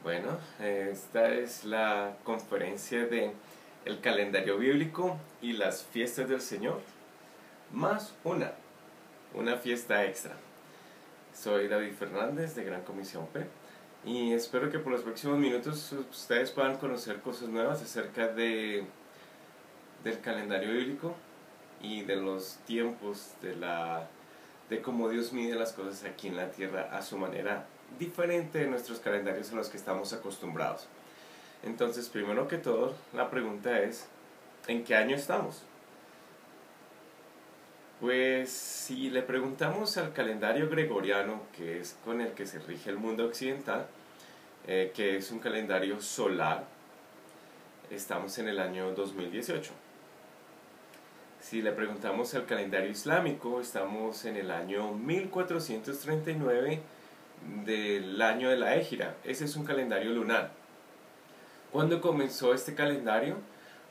Bueno, esta es la conferencia de el calendario bíblico y las fiestas del Señor, más una fiesta extra. Soy David Fernández de Gran Comisión P y espero que por los próximos minutos ustedes puedan conocer cosas nuevas acerca del calendario bíblico y de los tiempos, de cómo Dios mide las cosas aquí en la tierra a su manera diferente de nuestros calendarios a los que estamos acostumbrados. Entonces, primero que todo, la pregunta es, ¿en qué año estamos? Pues si le preguntamos al calendario gregoriano, que es con el que se rige el mundo occidental, que es un calendario solar, estamos en el año 2018. Si le preguntamos al calendario islámico, estamos en el año 1439 del año de la Égira. Ese es un calendario lunar. ¿Cuándo comenzó este calendario?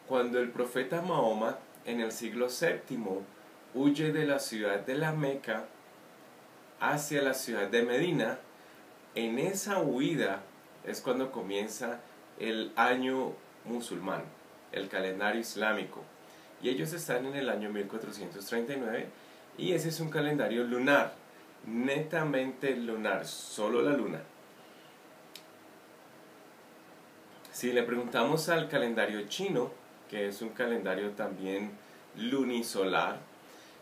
Cuando el profeta Mahoma, en el siglo VII, huye de la ciudad de la Meca hacia la ciudad de Medina. En esa huida es cuando comienza el año musulmán, el calendario islámico. Y ellos están en el año 1439 y ese es un calendario lunar, netamente lunar, solo la luna. Si le preguntamos al calendario chino, que es un calendario también lunisolar,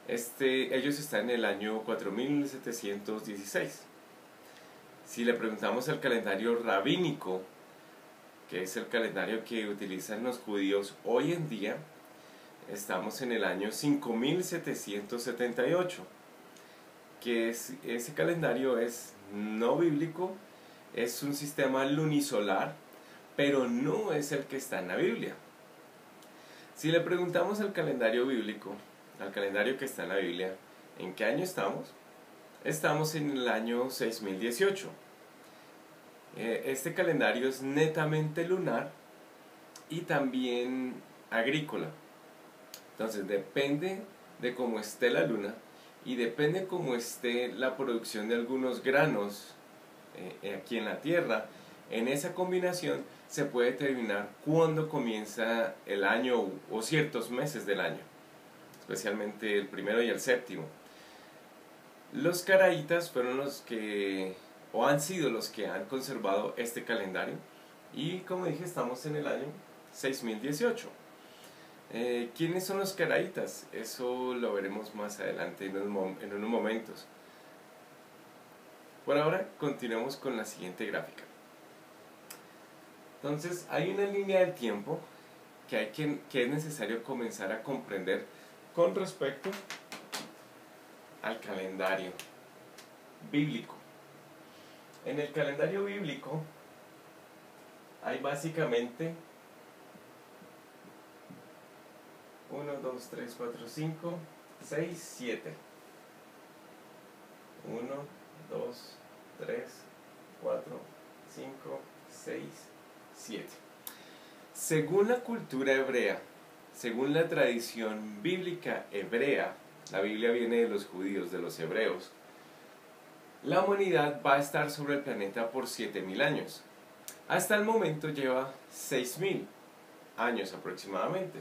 ellos están en el año 4716. Si le preguntamos al calendario rabínico, que es el calendario que utilizan los judíos hoy en día, estamos en el año 5778, que ese calendario es no bíblico, es un sistema lunisolar, pero no es el que está en la Biblia. Si le preguntamos al calendario bíblico, al calendario que está en la Biblia, ¿en qué año estamos? Estamos en el año 6018. Este calendario es netamente lunar y también agrícola. Entonces depende de cómo esté la luna y depende de cómo esté la producción de algunos granos aquí en la tierra. En esa combinación se puede determinar cuándo comienza el año o ciertos meses del año, especialmente el primero y el séptimo. Los caraítas fueron los que, o han sido los que han conservado este calendario y como dije estamos en el año 6018. ¿Quiénes son los caraítas? Eso lo veremos más adelante en unos momentos. Por ahora continuemos con la siguiente gráfica. Entonces hay una línea del tiempo que es necesario comenzar a comprender con respecto al calendario bíblico. En el calendario bíblico hay básicamente 1, 2, 3, 4, 5, 6, 7. 1, 2, 3, 4, 5, 6, 7. Según la cultura hebrea, según la tradición bíblica hebrea, la Biblia viene de los judíos, de los hebreos, la humanidad va a estar sobre el planeta por 7000 años. Hasta el momento lleva 6000 años aproximadamente.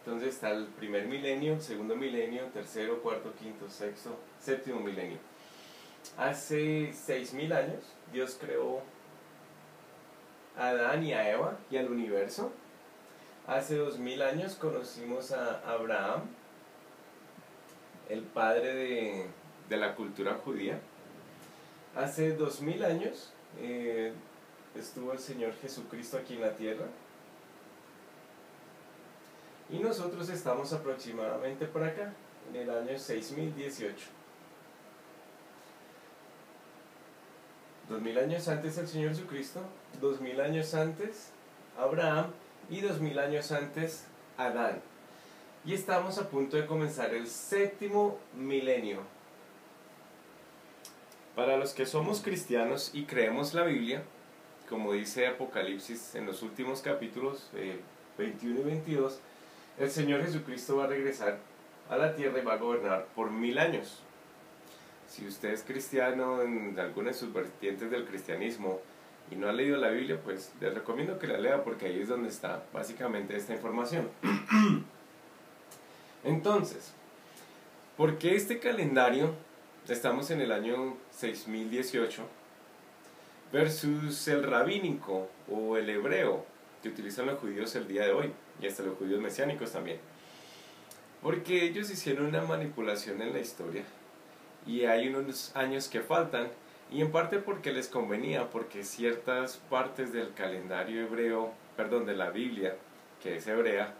Entonces está el primer milenio, el segundo milenio, tercero, cuarto, quinto, sexto, séptimo milenio. Hace 6000 años Dios creó a Adán y a Eva y al universo. Hace 2000 años conocimos a Abraham, el padre de la cultura judía. Hace 2000 años estuvo el Señor Jesucristo aquí en la tierra. Y nosotros estamos aproximadamente por acá, en el año 6018. 2000 años antes el Señor Jesucristo, 2000 años antes Abraham y 2000 años antes Adán. Y estamos a punto de comenzar el séptimo milenio. Para los que somos cristianos y creemos la Biblia, como dice Apocalipsis en los últimos capítulos 21 y 22, el Señor Jesucristo va a regresar a la tierra y va a gobernar por 1000 años. Si usted es cristiano en alguna de sus vertientes del cristianismo, y no ha leído la Biblia, pues les recomiendo que la lea porque ahí es donde está básicamente esta información. Entonces, ¿por qué este calendario? Estamos en el año 6018 versus el rabínico o el hebreo que utilizan los judíos el día de hoy, y hasta los judíos mesiánicos también. Porque ellos hicieron una manipulación en la historia y hay unos años que faltan, y en parte porque les convenía, porque ciertas partes del calendario hebreo, perdón, de la Biblia, que es hebrea,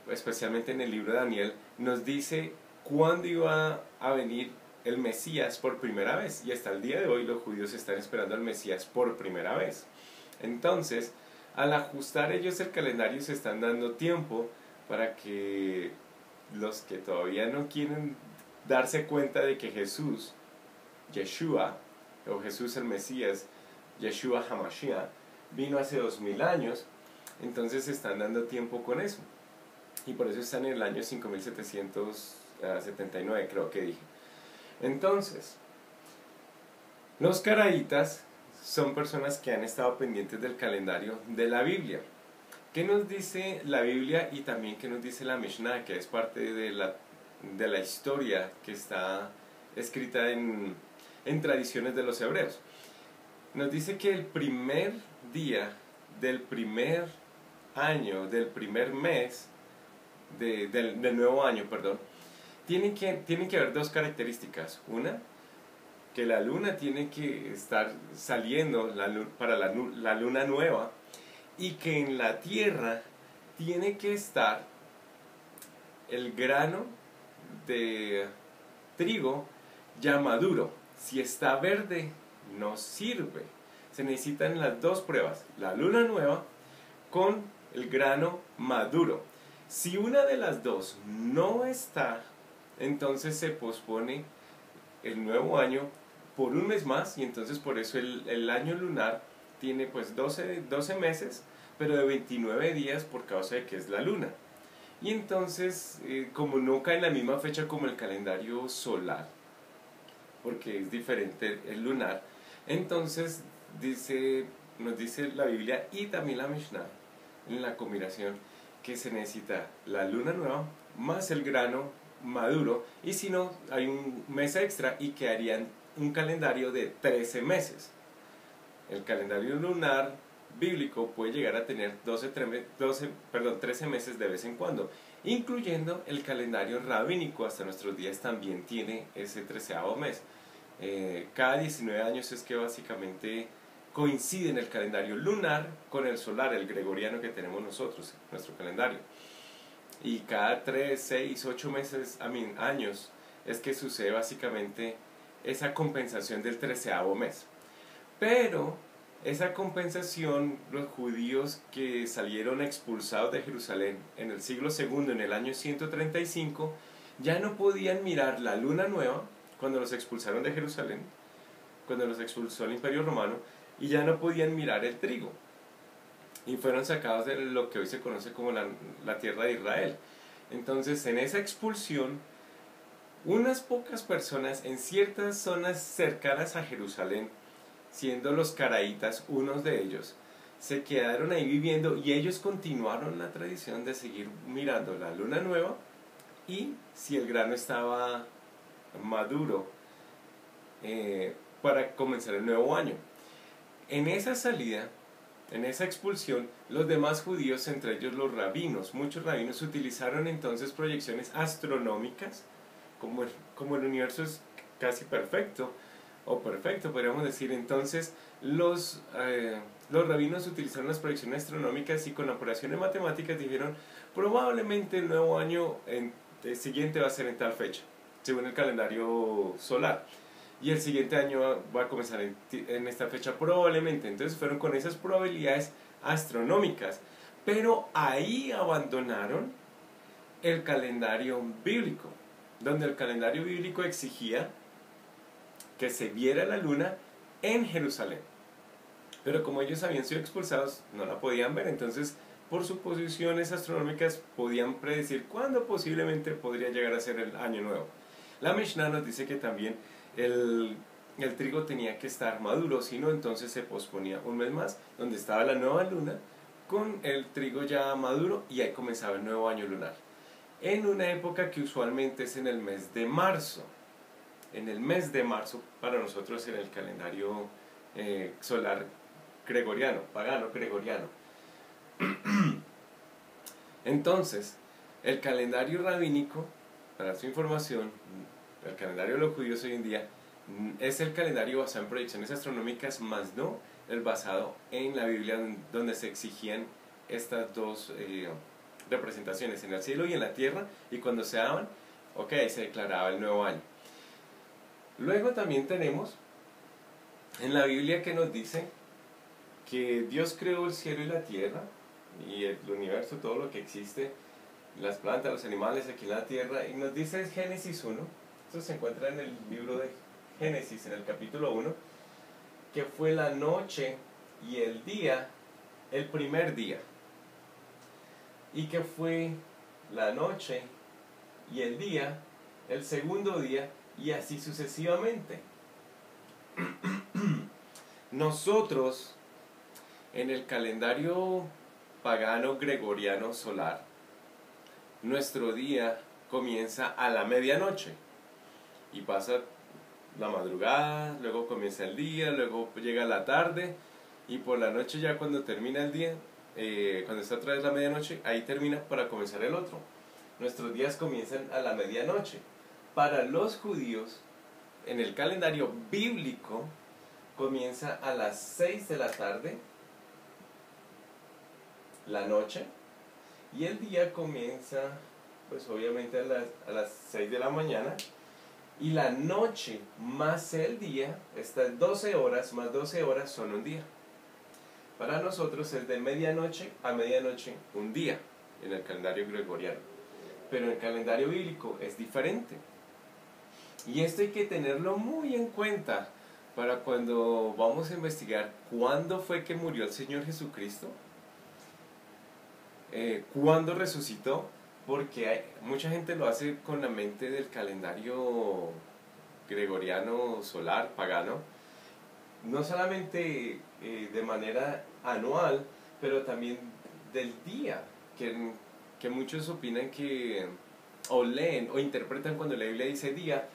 especialmente en el libro de Daniel, nos dice cuándo iba a venir el Mesías por primera vez, y hasta el día de hoy los judíos están esperando al Mesías por primera vez. Entonces, al ajustar ellos el calendario, se están dando tiempo para que los que todavía no quieren darse cuenta de que Jesús, Yeshua, o Jesús el Mesías, Yeshua HaMashiach, vino hace 2000 años, entonces se están dando tiempo con eso. Y por eso están en el año 5779, creo que dije. Entonces, los caraítas son personas que han estado pendientes del calendario de la Biblia. ¿Qué nos dice la Biblia y también qué nos dice la Mishnah, que es parte de la historia que está escrita en tradiciones de los hebreos? Nos dice que el primer día del primer año, del primer mes, del nuevo año, perdón, tienen que haber dos características. Una, que la luna tiene que estar saliendo para la luna nueva, y que en la tierra tiene que estar el grano de trigo ya maduro. Si está verde, no sirve. Se necesitan las dos pruebas, la luna nueva con el grano maduro. Si una de las dos no está, entonces se pospone el nuevo año por un mes más, y entonces por eso el año lunar tiene pues 12 meses, pero de 29 días por causa de que es la luna. Y entonces, como no cae en la misma fecha como el calendario solar, porque es diferente el lunar, entonces nos dice la Biblia y también la Mishnah en la combinación que se necesita la luna nueva más el grano maduro, y si no, hay un mes extra y quedarían un calendario de 13 meses. El calendario lunar bíblico puede llegar a tener 13 meses de vez en cuando, incluyendo el calendario rabínico hasta nuestros días también tiene ese 13º mes. Cada 19 años es que básicamente coincide en el calendario lunar con el solar, el gregoriano que tenemos nosotros, nuestro calendario. Y cada 3, 6, 8 meses, años, es que sucede básicamente esa compensación del 13º mes. Pero esa compensación, los judíos que salieron expulsados de Jerusalén en el siglo II, en el año 135, ya no podían mirar la luna nueva cuando los expulsaron de Jerusalén, cuando los expulsó el Imperio Romano, y ya no podían mirar el trigo. Y fueron sacados de lo que hoy se conoce como la tierra de Israel. Entonces, en esa expulsión, unas pocas personas en ciertas zonas cercanas a Jerusalén, siendo los caraítas unos de ellos, se quedaron ahí viviendo, y ellos continuaron la tradición de seguir mirando la luna nueva y si el grano estaba maduro para comenzar el nuevo año. En esa salida, en esa expulsión, los demás judíos, entre ellos los rabinos, muchos rabinos utilizaron entonces proyecciones astronómicas. Como el universo es casi perfecto, o perfecto podríamos decir, entonces los rabinos utilizaron las proyecciones astronómicas y con operaciones matemáticas dijeron probablemente el nuevo año siguiente va a ser en tal fecha, según el calendario solar, y el siguiente año va a comenzar en esta fecha probablemente. Entonces fueron con esas probabilidades astronómicas, pero ahí abandonaron el calendario bíblico, donde el calendario bíblico exigía que se viera la luna en Jerusalén. Pero como ellos habían sido expulsados, no la podían ver, entonces por suposiciones astronómicas podían predecir cuándo posiblemente podría llegar a ser el año nuevo. La Mishnah nos dice que también el trigo tenía que estar maduro, si no entonces se posponía un mes más, donde estaba la nueva luna, con el trigo ya maduro, y ahí comenzaba el nuevo año lunar. En una época que usualmente es en el mes de marzo. En el mes de marzo, para nosotros en el calendario solar gregoriano, pagano gregoriano. Entonces, el calendario rabínico, para su información, el calendario de los judíos hoy en día, es el calendario basado en proyecciones astronómicas, más no el basado en la Biblia, donde se exigían estas dos representaciones, en el cielo y en la tierra, y cuando se daban, ok, se declaraba el nuevo año. Luego también tenemos en la Biblia que nos dice que Dios creó el cielo y la tierra, y el universo, todo lo que existe, las plantas, los animales aquí en la tierra, y nos dice Génesis 1, esto se encuentra en el libro de Génesis, en el capítulo 1, que fue la noche y el día, el primer día, y que fue la noche y el día, el segundo día, y así sucesivamente. Nosotros, en el calendario pagano gregoriano solar, nuestro día comienza a la medianoche y pasa la madrugada, luego comienza el día, luego llega la tarde, y por la noche, ya cuando termina el día, cuando está otra vez la medianoche, ahí termina para comenzar el otro. Nuestros días comienzan a la medianoche. Para los judíos, en el calendario bíblico, comienza a las 6 de la tarde, la noche, y el día comienza, pues obviamente a las 6 de la mañana, y la noche más el día, estas 12 horas más 12 horas son un día. Para nosotros es de medianoche a medianoche un día, en el calendario gregoriano. Pero en el calendario bíblico es diferente. Y esto hay que tenerlo muy en cuenta para cuando vamos a investigar cuándo fue que murió el Señor Jesucristo, cuándo resucitó, porque mucha gente lo hace con la mente del calendario gregoriano solar, pagano, no solamente de manera anual, pero también del día, que muchos opinan que, o leen, o interpretan cuando la Biblia dice día,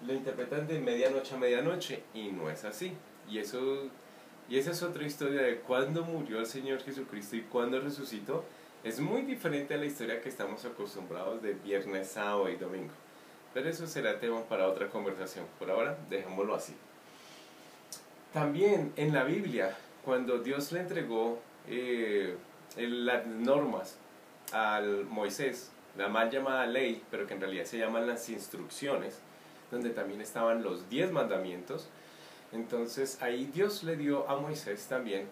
lo interpretan de medianoche a medianoche, y no es así. Y esa es otra historia de cuándo murió el Señor Jesucristo y cuándo resucitó. Es muy diferente a la historia que estamos acostumbrados de viernes, sábado y domingo. Pero eso será tema para otra conversación. Por ahora, dejémoslo así. También en la Biblia, cuando Dios le entregó las normas al Moisés, la mal llamada ley, pero que en realidad se llaman las instrucciones, donde también estaban los 10 mandamientos, entonces ahí Dios le dio a Moisés también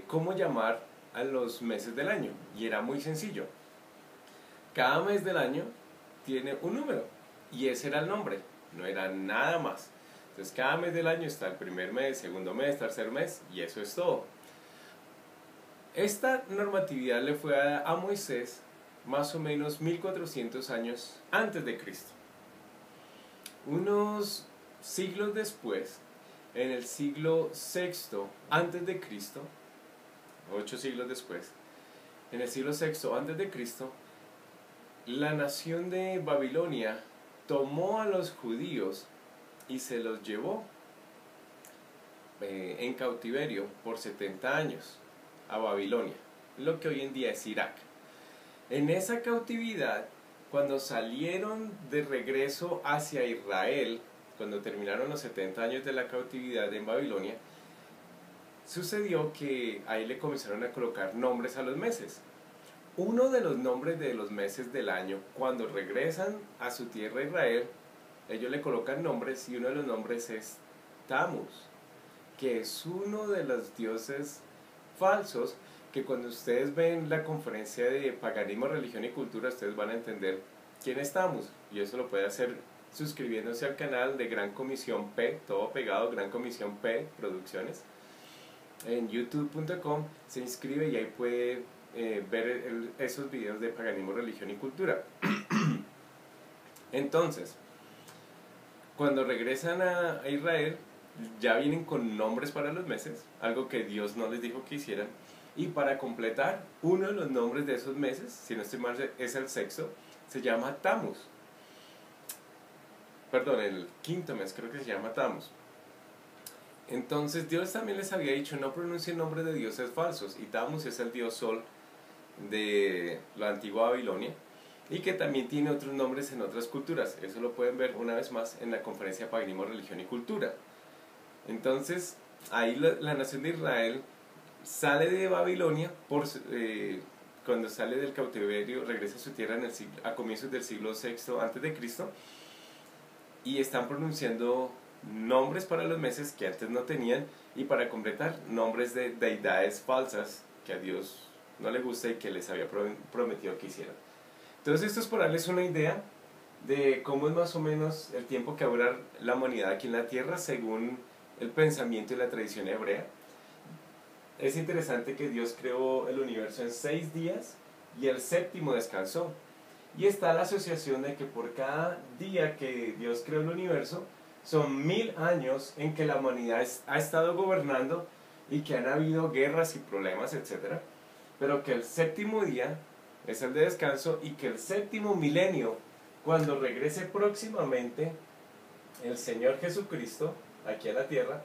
cómo llamar a los meses del año, y era muy sencillo. Cada mes del año tiene un número, y ese era el nombre, no era nada más. Entonces cada mes del año está el primer mes, segundo mes, tercer mes, y eso es todo. Esta normatividad le fue a Moisés más o menos 1400 años antes de Cristo. Unos siglos después, en el siglo VI antes de Cristo, 8 siglos después, en el siglo VI antes de Cristo, la nación de Babilonia tomó a los judíos y se los llevó en cautiverio por 70 años a Babilonia, lo que hoy en día es Irak. En esa cautividad, cuando salieron de regreso hacia Israel, cuando terminaron los 70 años de la cautividad en Babilonia, sucedió que ahí le comenzaron a colocar nombres a los meses. Uno de los nombres de los meses del año, cuando regresan a su tierra Israel, ellos le colocan nombres, y uno de los nombres es Tammuz, que es uno de los dioses falsos, que cuando ustedes ven la conferencia de paganismo, religión y cultura, ustedes van a entender quién es Tammuz, y eso lo puede hacer suscribiéndose al canal de Gran Comisión P, todo pegado, Gran Comisión P Producciones, en youtube.com, se inscribe y ahí puede ver esos videos de paganismo, religión y cultura. Entonces, cuando regresan a Israel, ya vienen con nombres para los meses, algo que Dios no les dijo que hicieran. Y para completar, uno de los nombres de esos meses, si no estoy mal, es el sexto, se llama Tammuz. Perdón, el quinto mes creo que se llama Tammuz. Entonces Dios también les había dicho, no pronuncien nombres de dioses falsos. Y Tammuz es el dios sol de la antigua Babilonia, y que también tiene otros nombres en otras culturas. Eso lo pueden ver una vez más en la conferencia Paganismo, Religión y Cultura. Entonces, ahí la nación de Israel sale de Babilonia, cuando sale del cautiverio, regresa a su tierra a comienzos del siglo VI antes de Cristo, y están pronunciando nombres para los meses que antes no tenían, y para completar, nombres de deidades falsas que a Dios no le gusta y que les había prometido que hicieran. Entonces esto es para darles una idea de cómo es más o menos el tiempo que va a durar la humanidad aquí en la tierra según el pensamiento y la tradición hebrea. Es interesante que Dios creó el universo en 6 días y el séptimo descansó. Y está la asociación de que por cada día que Dios creó el universo son 1000 años en que la humanidad ha estado gobernando y que han habido guerras y problemas, etc. Pero que el séptimo día es el de descanso, y que el séptimo milenio, cuando regrese próximamente el Señor Jesucristo aquí a la tierra,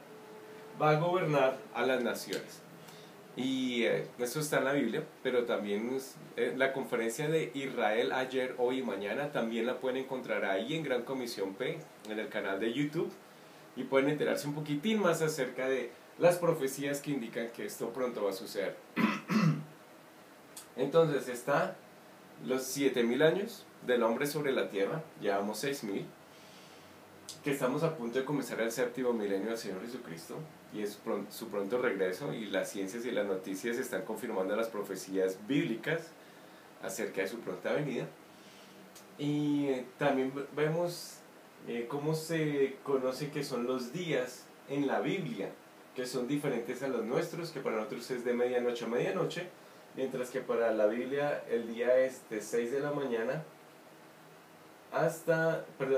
va a gobernar a las naciones. Y eso está en la Biblia, pero también la conferencia de Israel ayer, hoy y mañana también la pueden encontrar ahí en Gran Comisión P, en el canal de YouTube, y pueden enterarse un poquitín más acerca de las profecías que indican que esto pronto va a suceder. Entonces está los 7000 años del hombre sobre la tierra, llevamos 6000, que estamos a punto de comenzar el séptimo milenio del Señor Jesucristo, y es su pronto regreso, y las ciencias y las noticias están confirmando las profecías bíblicas acerca de su pronta venida. Y también vemos cómo se conoce que son los días en la Biblia, que son diferentes a los nuestros, que para nosotros es de medianoche a medianoche, mientras que para la Biblia el día es de 6 de la mañana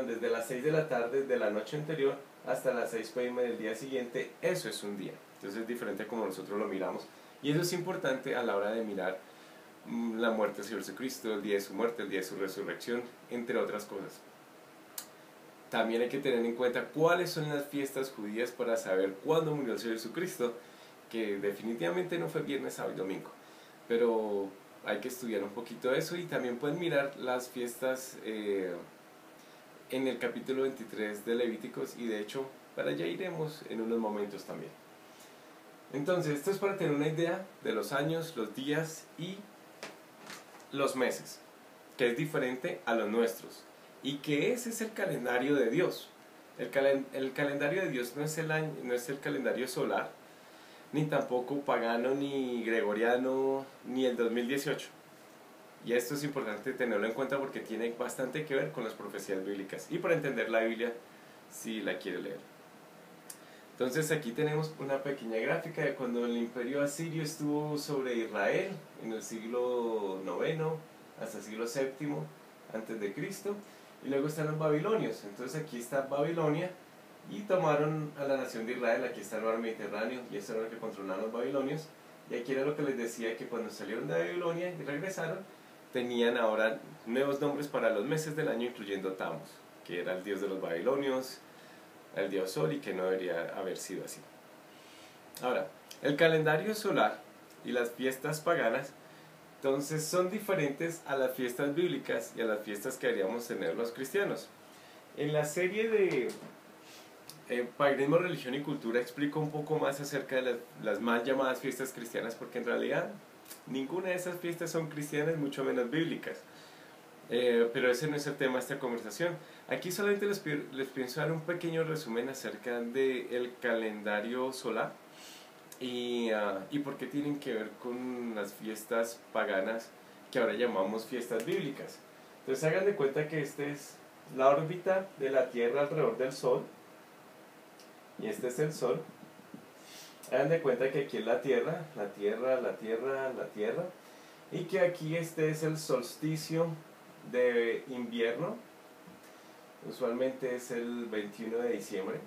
desde las 6 de la tarde de la noche anterior hasta las 6 p.m. del día siguiente. Eso es un día. Entonces es diferente como nosotros lo miramos, y eso es importante a la hora de mirar la muerte de Jesucristo, el día de su muerte, el día de su resurrección, entre otras cosas. También hay que tener en cuenta cuáles son las fiestas judías para saber cuándo murió el Señor Jesucristo, que definitivamente no fue viernes, sábado y domingo, pero hay que estudiar un poquito eso. Y también pueden mirar las fiestas en el capítulo 23 de Levíticos, y de hecho para allá iremos en unos momentos también. Entonces esto es para tener una idea de los años, los días y los meses, que es diferente a los nuestros, y que ese es el calendario de Dios. El calendario de Dios no es el calendario solar, ni tampoco pagano, ni gregoriano, ni el 2018. Y esto es importante tenerlo en cuenta porque tiene bastante que ver con las profecías bíblicas y para entender la Biblia si la quiere leer. Entonces aquí tenemos una pequeña gráfica de cuando el imperio asirio estuvo sobre Israel en el siglo IX hasta el siglo VII antes de Cristo, y luego están los babilonios. Entonces aquí está Babilonia, y tomaron a la nación de Israel. Aquí está el mar Mediterráneo, y esto era lo que controlaban los babilonios. Y aquí era lo que les decía, que cuando salieron de Babilonia y regresaron, tenían ahora nuevos nombres para los meses del año, incluyendo Tammuz, que era el dios de los babilonios, el dios sol, y que no debería haber sido así. Ahora, el calendario solar y las fiestas paganas, entonces, son diferentes a las fiestas bíblicas y a las fiestas que deberíamos tener los cristianos. En la serie de Paganismo, Religión y Cultura explico un poco más acerca de las mal llamadas fiestas cristianas, porque en realidad ninguna de esas fiestas son cristianas, mucho menos bíblicas. Pero ese no es el tema de esta conversación. Aquí solamente les pienso dar un pequeño resumen acerca del calendario solar y por qué tienen que ver con las fiestas paganas que ahora llamamos fiestas bíblicas. Entonces hagan de cuenta que esta es la órbita de la Tierra alrededor del Sol, y este es el Sol. Hagan de cuenta que aquí es la Tierra, la Tierra, la Tierra, la Tierra, y que aquí este es el solsticio de invierno. usualmente es el 21 de diciembre.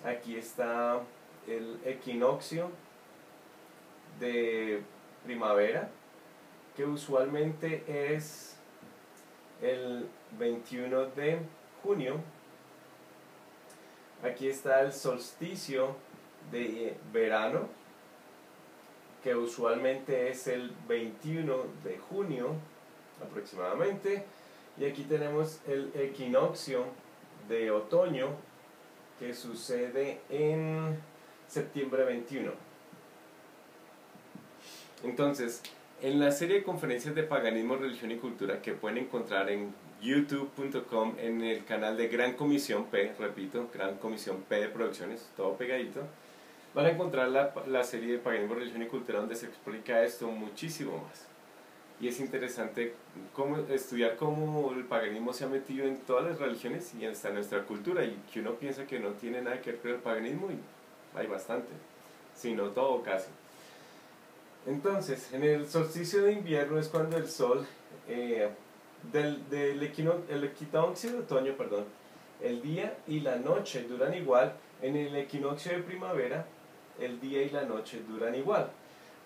Aquí está el equinoccio de primavera, que usualmente es el 21 de junio. Aquí está el solsticio de verano, que usualmente es el 21 de junio aproximadamente. Y aquí tenemos el equinoccio de otoño, que sucede en septiembre 21. Entonces, en la serie de conferencias de paganismo, religión y cultura que pueden encontrar en youtube.com, en el canal de Gran Comisión P, repito, Gran Comisión P de Producciones, todo pegadito, van a encontrar la serie de paganismo, religión y cultura, donde se explica esto muchísimo más. Y es interesante estudiar cómo el paganismo se ha metido en todas las religiones y hasta en nuestra cultura, y que uno piensa que no tiene nada que ver con el paganismo, y hay bastante, si no todo casi. Entonces, en el solsticio de invierno es cuando el sol, el equinoccio de otoño, perdón, el día y la noche duran igual. En el equinoccio de primavera, el día y la noche duran igual.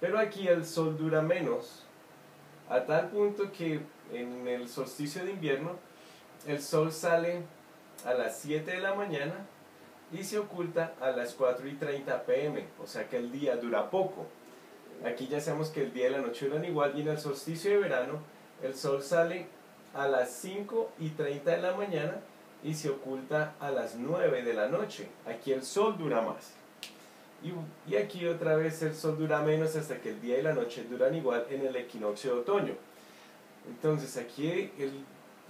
Pero aquí el sol dura menos, a tal punto que en el solsticio de invierno, el sol sale a las 7 de la mañana y se oculta a las 4:30 p.m., o sea que el día dura poco. Aquí ya sabemos que el día y la noche duran igual, y en el solsticio de verano el sol sale a las 5:30 de la mañana y se oculta a las 9 de la noche. Aquí el sol dura más. Y aquí otra vez el sol dura menos hasta que el día y la noche duran igual en el equinoccio de otoño. Entonces aquí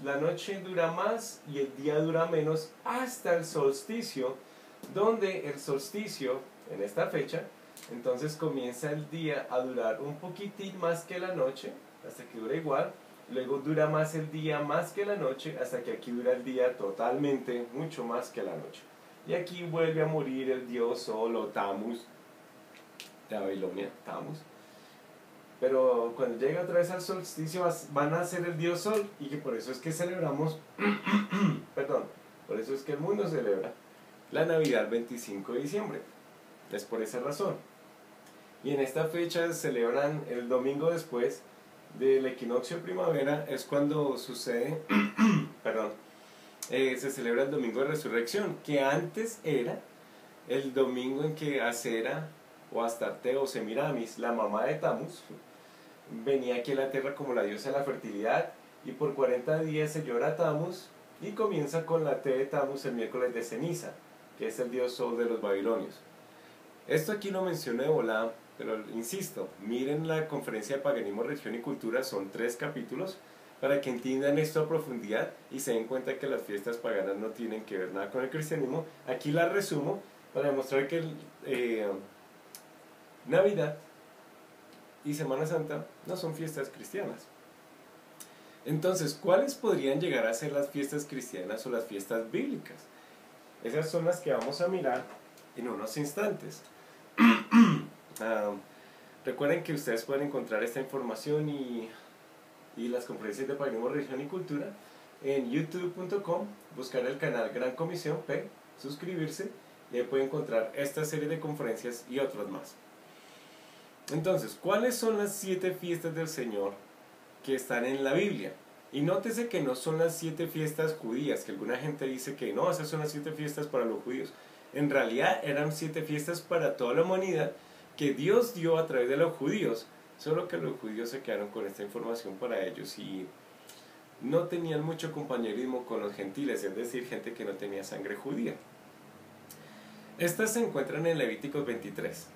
la noche dura más y el día dura menos hasta el solsticio, donde el solsticio, en esta fecha, entonces comienza el día a durar un poquitín más que la noche, hasta que dura igual. Luego dura más el día más que la noche, hasta que aquí dura el día totalmente, mucho más que la noche. Y aquí vuelve a morir el dios Sol, o Tammuz, de Babilonia, Tammuz. Pero cuando llega otra vez al solsticio van a ser el dios Sol, y que por eso es que celebramos, perdón, por eso es que el mundo celebra la Navidad el 25 de diciembre. Es por esa razón. Y en esta fecha celebran el domingo después del equinoccio de primavera, es cuando sucede, perdón, se celebra el domingo de resurrección, que antes era el domingo en que Acera o Astarte o Semiramis, la mamá de Tammuz, venía aquí a la tierra como la diosa de la fertilidad, y por 40 días se llora a Tammuz, y comienza con la T de Tammuz el miércoles de ceniza, que es el dios Sol de los babilonios. Esto aquí lo menciono de volada, pero insisto, miren la conferencia de paganismo, religión y cultura, son 3 capítulos, para que entiendan esto a profundidad y se den cuenta que las fiestas paganas no tienen que ver nada con el cristianismo. Aquí la resumo para demostrar que Navidad y Semana Santa no son fiestas cristianas. Entonces, ¿cuáles podrían llegar a ser las fiestas cristianas o las fiestas bíblicas? Esas son las que vamos a mirar en unos instantes. Recuerden que ustedes pueden encontrar esta información y las conferencias de paganismo, religión y cultura en youtube.com, buscar el canal Gran Comisión P, suscribirse, y ahí pueden encontrar esta serie de conferencias y otras más. Entonces, ¿cuáles son las 7 fiestas del Señor que están en la Biblia? Y nótese que no son las 7 fiestas judías, que alguna gente dice que no, esas son las 7 fiestas para los judíos. En realidad eran 7 fiestas para toda la humanidad que Dios dio a través de los judíos, solo que los judíos se quedaron con esta información para ellos y no tenían mucho compañerismo con los gentiles, es decir, gente que no tenía sangre judía. Estas se encuentran en Levíticos 23.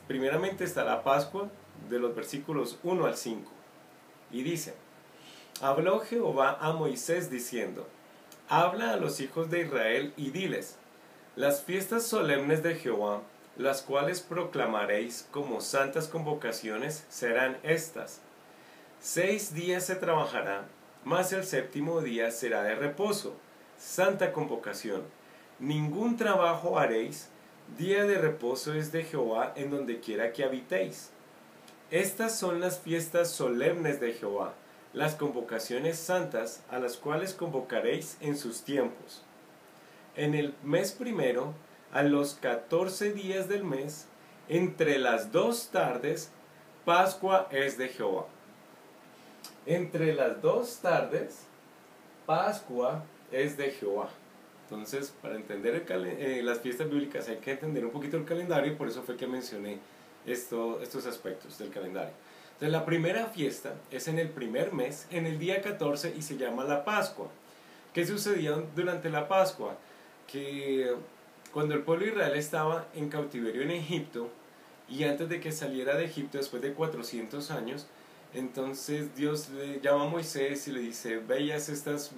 Primeramente está la Pascua, de los versículos 1 al 5, y dice: Habló Jehová a Moisés diciendo: Habla a los hijos de Israel y diles: Las fiestas solemnes de Jehová, las cuales proclamaréis como santas convocaciones, serán estas: 6 días se trabajará, mas el 7º día será de reposo, santa convocación. Ningún trabajo haréis, día de reposo es de Jehová en donde quiera que habitéis. Estas son las fiestas solemnes de Jehová, las convocaciones santas a las cuales convocaréis en sus tiempos. En el mes primero, a los 14 días del mes, entre las 2 tardes, Pascua es de Jehová. Entre las 2 tardes, Pascua es de Jehová. Entonces, para entender las fiestas bíblicas hay que entender un poquito el calendario, y por eso fue que mencioné estos aspectos del calendario. Entonces, la primera fiesta es en el primer mes, en el día 14, y se llama la Pascua. ¿Qué sucedía durante la Pascua? Que cuando el pueblo de Israel estaba en cautiverio en Egipto, y antes de que saliera de Egipto, después de 400 años, entonces Dios le llama a Moisés y le dice: ve y haz estas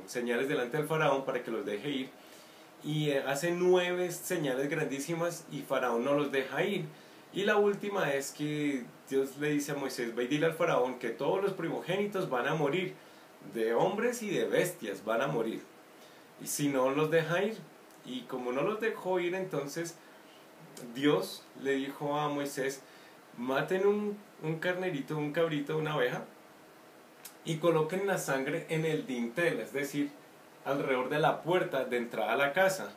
señales delante del faraón para que los deje ir. Y hace 9 señales grandísimas y faraón no los deja ir. Y la última es que Dios le dice a Moisés: ve y dile al faraón que todos los primogénitos van a morir, de hombres y de bestias van a morir, y si no los deja ir. Y como no los dejó ir, entonces Dios le dijo a Moisés: maten un carnerito, un cabrito, una oveja, y coloquen la sangre en el dintel, es decir, alrededor de la puerta de entrada a la casa.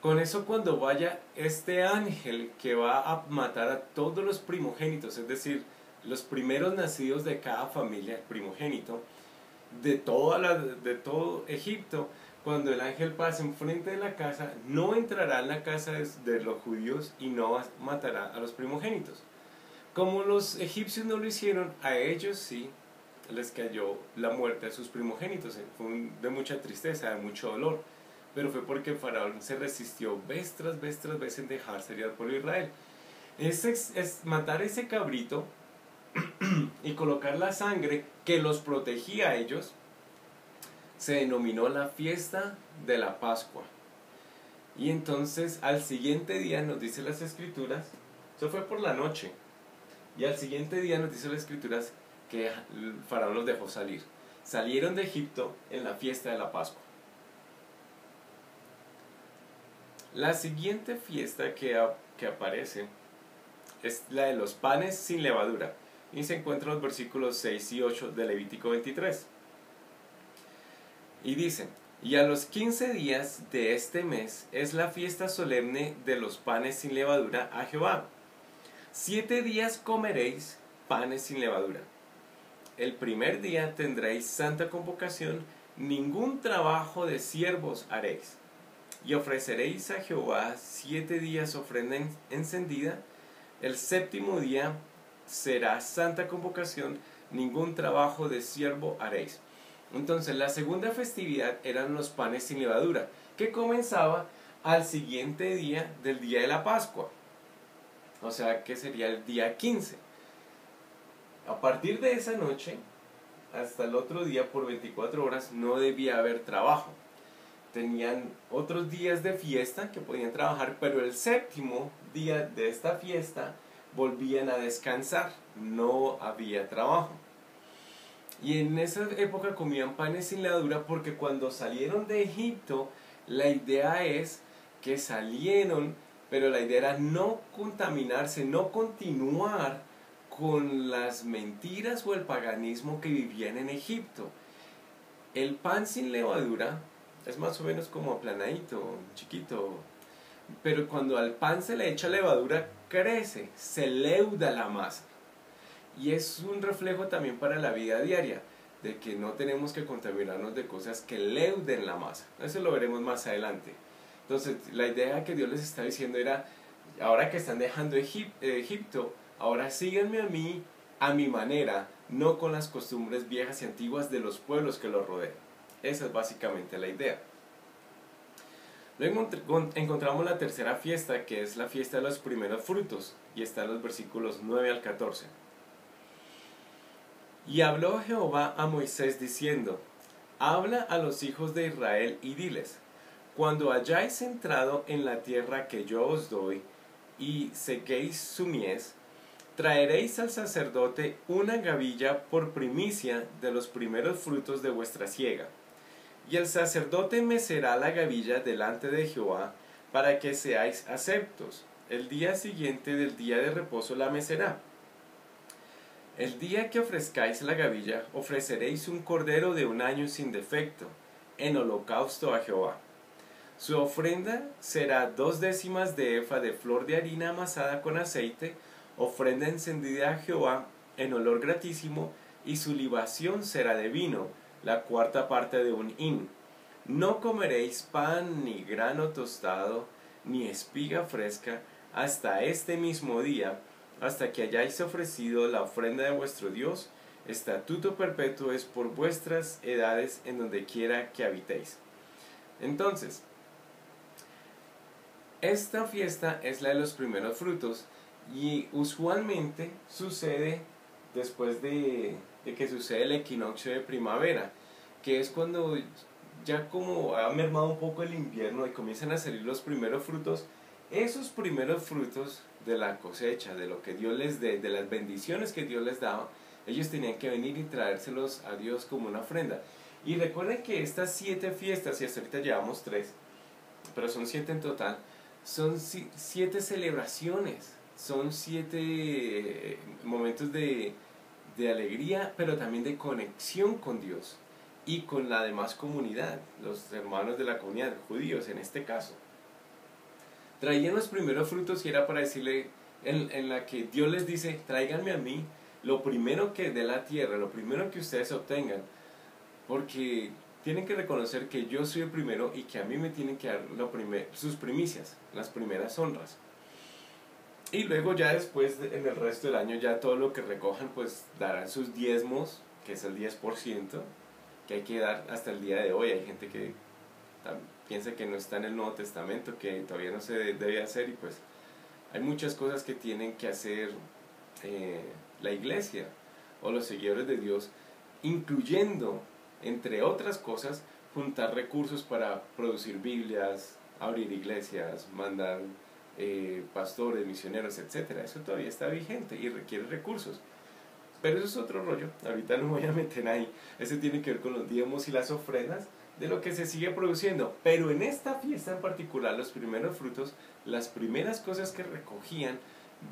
Con eso, cuando vaya este ángel que va a matar a todos los primogénitos, es decir, los primeros nacidos de cada familia, primogénito, de todo Egipto, cuando el ángel pase enfrente de la casa, no entrará en la casa de los judíos y no matará a los primogénitos. Como los egipcios no lo hicieron, a ellos sí les cayó la muerte a sus primogénitos. Fue de mucha tristeza, de mucho dolor, pero fue porque el faraón se resistió vez tras vez en dejar salir al pueblo de Israel. Es matar ese cabrito y colocar la sangre que los protegía a ellos. Se denominó la fiesta de la Pascua. Y entonces al siguiente día, nos dice las escrituras, eso fue por la noche, y al siguiente día nos dice las escrituras que el faraón los dejó salir. Salieron de Egipto en la fiesta de la Pascua. La siguiente fiesta que aparece es la de los panes sin levadura, y se encuentra en los versículos 6 y 8 de Levítico 23. Y dice: y a los 15 días de este mes es la fiesta solemne de los panes sin levadura a Jehová. 7 días comeréis panes sin levadura. El primer día tendréis santa convocación, ningún trabajo de siervos haréis. Y ofreceréis a Jehová 7 días ofrenda encendida. El séptimo día será santa convocación, ningún trabajo de siervo haréis. Entonces, la segunda festividad eran los panes sin levadura, que comenzaba al siguiente día del día de la Pascua, o sea que sería el día 15. A partir de esa noche hasta el otro día, por 24 horas, no debía haber trabajo. Tenían otros días de fiesta que podían trabajar, pero el séptimo día de esta fiesta volvían a descansar, no había trabajo. Y en esa época comían panes sin levadura porque cuando salieron de Egipto, la idea es que salieron, pero la idea era no contaminarse, no continuar con las mentiras o el paganismo que vivían en Egipto. El pan sin levadura es más o menos como aplanadito, chiquito, pero cuando al pan se le echa levadura, crece, se leuda la masa. Y es un reflejo también para la vida diaria, de que no tenemos que contaminarnos de cosas que leuden la masa. Eso lo veremos más adelante. Entonces, la idea que Dios les está diciendo era: ahora que están dejando Egipto, ahora síganme a mí, a mi manera, no con las costumbres viejas y antiguas de los pueblos que los rodean. Esa es básicamente la idea. Luego encontramos la tercera fiesta, que es la fiesta de los primeros frutos, y está en los versículos 9 al 14. Y habló Jehová a Moisés diciendo: habla a los hijos de Israel y diles: cuando hayáis entrado en la tierra que yo os doy, y sequéis su mies, traeréis al sacerdote una gavilla por primicia de los primeros frutos de vuestra siega. Y el sacerdote mecerá la gavilla delante de Jehová, para que seáis aceptos. El día siguiente del día de reposo la mecerá. El día que ofrezcáis la gavilla, ofreceréis un cordero de 1 año sin defecto, en holocausto a Jehová. Su ofrenda será 2/10 de efa de flor de harina amasada con aceite, ofrenda encendida a Jehová en olor gratísimo, y su libación será de vino, la 1/4 de un hin. No comeréis pan, ni grano tostado, ni espiga fresca, hasta este mismo día, hasta que hayáis ofrecido la ofrenda de vuestro Dios. Estatuto perpetuo es por vuestras edades en donde quiera que habitéis. Entonces, esta fiesta es la de los primeros frutos, y usualmente sucede después de que sucede el equinoccio de primavera, que es cuando ya como ha mermado un poco el invierno y comienzan a salir los primeros frutos. Esos primeros frutos de la cosecha, de lo que Dios les dé, de las bendiciones que Dios les daba, ellos tenían que venir y traérselos a Dios como una ofrenda. Y recuerden que estas 7 fiestas, y hasta ahorita llevamos 3, pero son 7 en total, son 7 celebraciones, son 7 momentos de alegría, pero también de conexión con Dios y con la demás comunidad, los hermanos de la comunidad, judíos en este caso. Traían los primeros frutos y era para decirle, en la que Dios les dice, tráiganme a mí lo primero que de la tierra, lo primero que ustedes obtengan, porque tienen que reconocer que yo soy el primero y que a mí me tienen que dar sus primicias, las primeras honras. Y luego ya después, en el resto del año, ya todo lo que recojan, pues darán sus diezmos, que es el 10%, que hay que dar hasta el día de hoy. Hay gente que piensa que no está en el Nuevo Testamento, que todavía no se debe hacer, y pues hay muchas cosas que tienen que hacer la iglesia o los seguidores de Dios, incluyendo, entre otras cosas, juntar recursos para producir Biblias, abrir iglesias, mandar pastores, misioneros, etcétera. Eso todavía está vigente y requiere recursos. Pero eso es otro rollo, ahorita no me voy a meter ahí. Eso tiene que ver con los diezmos y las ofrendas de lo que se sigue produciendo. Pero en esta fiesta en particular, los primeros frutos, las primeras cosas que recogían,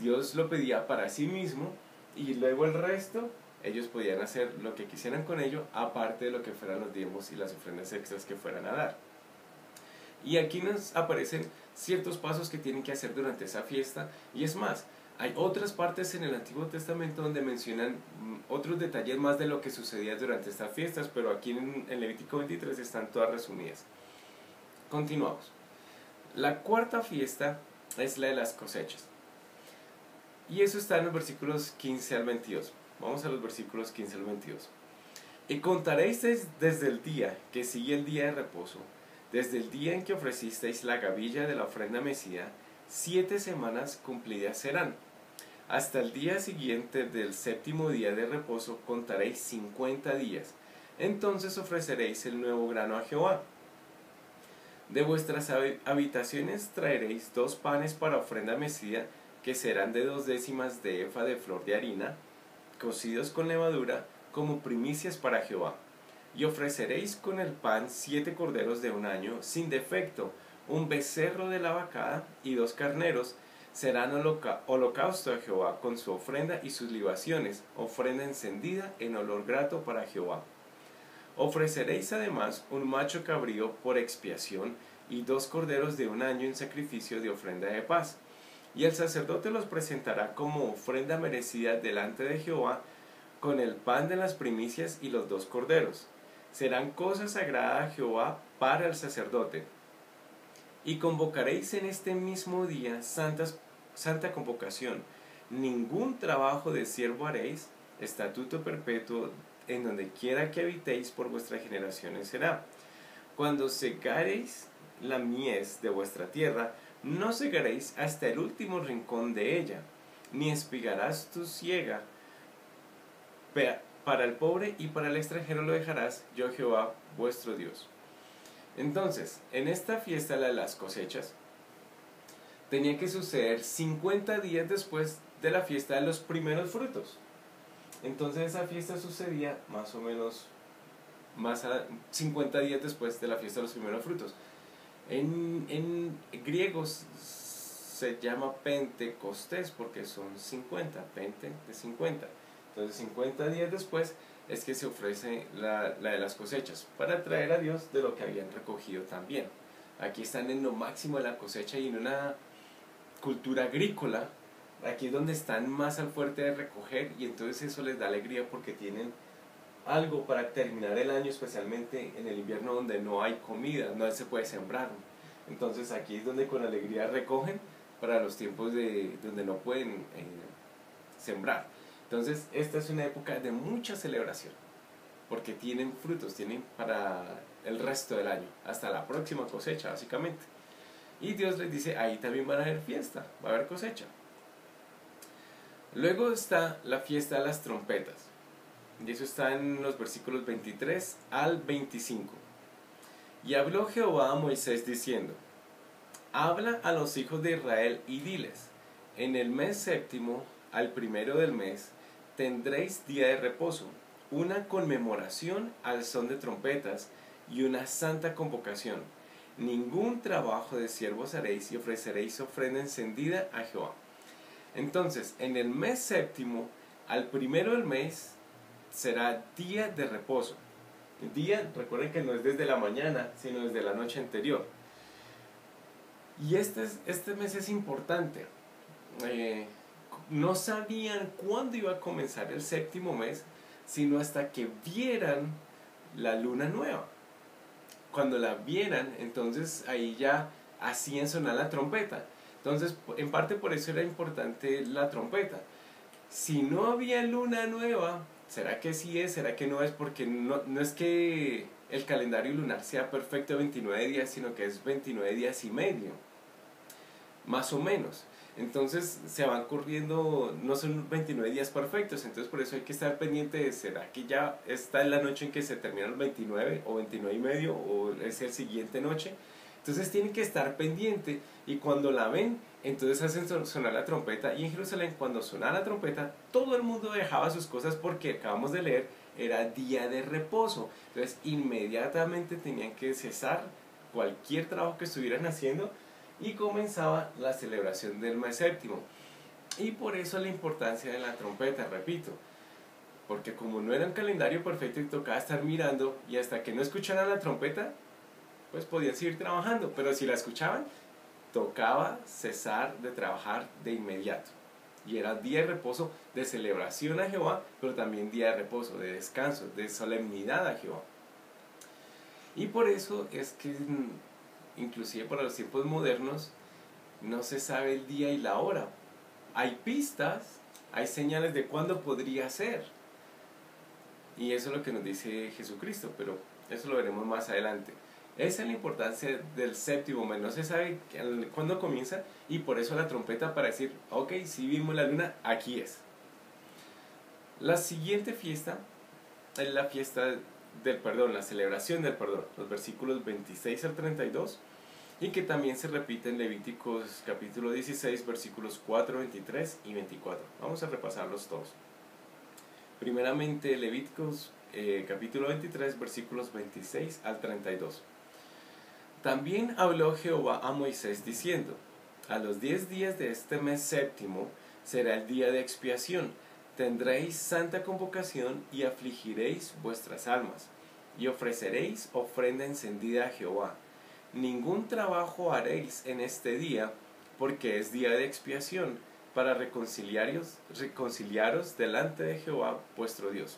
Dios lo pedía para sí mismo, y luego el resto, ellos podían hacer lo que quisieran con ello, aparte de lo que fueran los diezmos y las ofrendas extras que fueran a dar. Y aquí nos aparecen ciertos pasos que tienen que hacer durante esa fiesta, y es más, hay otras partes en el Antiguo Testamento donde mencionan otros detalles más de lo que sucedía durante estas fiestas, pero aquí en Levítico 23 están todas resumidas. Continuamos. La cuarta fiesta es la de las cosechas, y eso está en los versículos 15 al 22. Vamos a los versículos 15 al 22. Y contaréis desde el día que sigue el día de reposo, desde el día en que ofrecisteis la gavilla de la ofrenda mecida, 7 semanas cumplidas serán. Hasta el día siguiente del 7º día de reposo contaréis 50 días. Entonces ofreceréis el nuevo grano a Jehová. De vuestras habitaciones traeréis 2 panes para ofrenda mecida, que serán de 2/10 de efa de flor de harina, cocidos con levadura, como primicias para Jehová. Y ofreceréis con el pan 7 corderos de 1 año sin defecto, un becerro de la vacada y 2 carneros. Serán holocausto a Jehová con su ofrenda y sus libaciones, ofrenda encendida en olor grato para Jehová. Ofreceréis además un macho cabrío por expiación y 2 corderos de 1 año en sacrificio de ofrenda de paz. Y el sacerdote los presentará como ofrenda merecida delante de Jehová, con el pan de las primicias y los 2 corderos. Serán cosa sagrada a Jehová para el sacerdote. Y convocaréis en este mismo día santa convocación. Ningún trabajo de siervo haréis, estatuto perpetuo en donde quiera que habitéis por vuestras generaciones será. Cuando segareis la mies de vuestra tierra, no segaréis hasta el último rincón de ella, ni espigarás tu siega. Para el pobre y para el extranjero lo dejarás, yo Jehová vuestro Dios. Entonces, en esta fiesta, la de las cosechas, tenía que suceder 50 días después de la fiesta de los primeros frutos. Entonces esa fiesta sucedía más o menos 50 días después de la fiesta de los primeros frutos. En griego se llama Pentecostés porque son 50, Pente de 50. Entonces 50 días después es que se ofrece la de las cosechas, para traer a Dios de lo que habían recogido también. Aquí están en lo máximo de la cosecha y en una cultura agrícola, aquí es donde están más al fuerte de recoger, y entonces eso les da alegría porque tienen algo para terminar el año, especialmente en el invierno donde no hay comida, no se puede sembrar. Entonces aquí es donde con alegría recogen para los tiempos donde no pueden sembrar. Entonces esta es una época de mucha celebración, porque tienen frutos, tienen para el resto del año, hasta la próxima cosecha básicamente. Y Dios les dice, ahí también van a haber fiesta, va a haber cosecha. Luego está la fiesta de las trompetas, y eso está en los versículos 23 al 25. Y habló Jehová a Moisés diciendo, habla a los hijos de Israel y diles, en el mes séptimo, al primero del mes, tendréis día de reposo, una conmemoración al son de trompetas y una santa convocación. Ningún trabajo de siervos haréis y ofreceréis ofrenda encendida a Jehová. Entonces, en el mes séptimo, al primero del mes, será día de reposo. El día, recuerden que no es desde la mañana, sino desde la noche anterior. Y este mes es importante. No sabían cuándo iba a comenzar el séptimo mes, sino hasta que vieran la luna nueva. Cuando la vieran, entonces ahí ya hacían sonar la trompeta. Entonces, en parte por eso era importante la trompeta. Si no había luna nueva, ¿será que sí es? ¿Será que no es? Porque no es que el calendario lunar sea perfecto de 29 días, sino que es 29 días y medio, más o menos. Entonces se van corriendo, no son 29 días perfectos, entonces por eso hay que estar pendiente de, ¿será que ya está en la noche en que se terminan los 29 o 29 y medio o es el siguiente noche? Entonces tienen que estar pendiente, y cuando la ven, entonces hacen sonar la trompeta. Y en Jerusalén, cuando sonaba la trompeta, todo el mundo dejaba sus cosas porque, acabamos de leer, era día de reposo. Entonces inmediatamente tenían que cesar cualquier trabajo que estuvieran haciendo y comenzaba la celebración del mes séptimo. Y por eso la importancia de la trompeta, repito, porque como no era un calendario perfecto y tocaba estar mirando, y hasta que no escucharan la trompeta, pues podían seguir trabajando, pero si la escuchaban, tocaba cesar de trabajar de inmediato. Y era día de reposo, de celebración a Jehová, pero también día de reposo, de descanso, de solemnidad a Jehová. Y por eso es que inclusive para los tiempos modernos no se sabe el día y la hora. Hay pistas, hay señales de cuándo podría ser. Y eso es lo que nos dice Jesucristo, pero eso lo veremos más adelante. Esa es la importancia del séptimo mes. No se sabe cuándo comienza, y por eso la trompeta, para decir, ok, si vimos la luna, aquí es. La siguiente fiesta es la fiesta del perdón, la celebración del perdón, los versículos 26 al 32, y que también se repite en Levíticos capítulo 16, versículos 4, 23 y 24. Vamos a repasarlos todos. Primeramente, Levíticos capítulo 23, versículos 26 al 32. También habló Jehová a Moisés diciendo, a los 10 días de este mes séptimo será el día de expiación. Tendréis santa convocación y afligiréis vuestras almas, y ofreceréis ofrenda encendida a Jehová. Ningún trabajo haréis en este día, porque es día de expiación, para reconciliaros delante de Jehová vuestro Dios.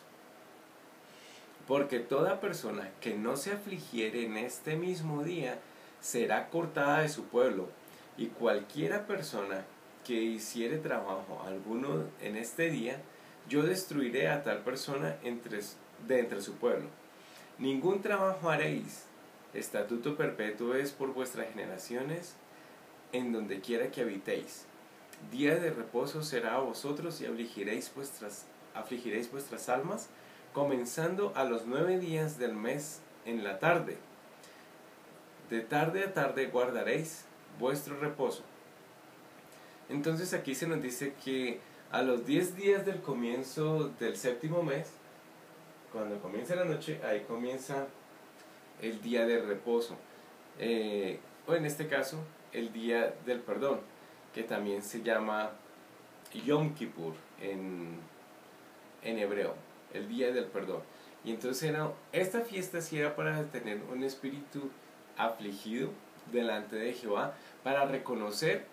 Porque toda persona que no se afligiere en este mismo día será cortada de su pueblo, y cualquiera persona que hiciere trabajo alguno en este día, yo destruiré a tal persona de entre su pueblo. Ningún trabajo haréis, estatuto perpetuo es por vuestras generaciones, en donde quiera que habitéis. Día de reposo será a vosotros, y afligiréis vuestras almas, comenzando a los 9 días del mes en la tarde. De tarde a tarde guardaréis vuestro reposo. Entonces aquí se nos dice que a los 10 días del comienzo del séptimo mes, cuando comienza la noche, ahí comienza el día de reposo. O en este caso, el día del perdón, que también se llama Yom Kippur en hebreo, el día del perdón. Y entonces esta fiesta sí era para tener un espíritu afligido delante de Jehová, para reconocer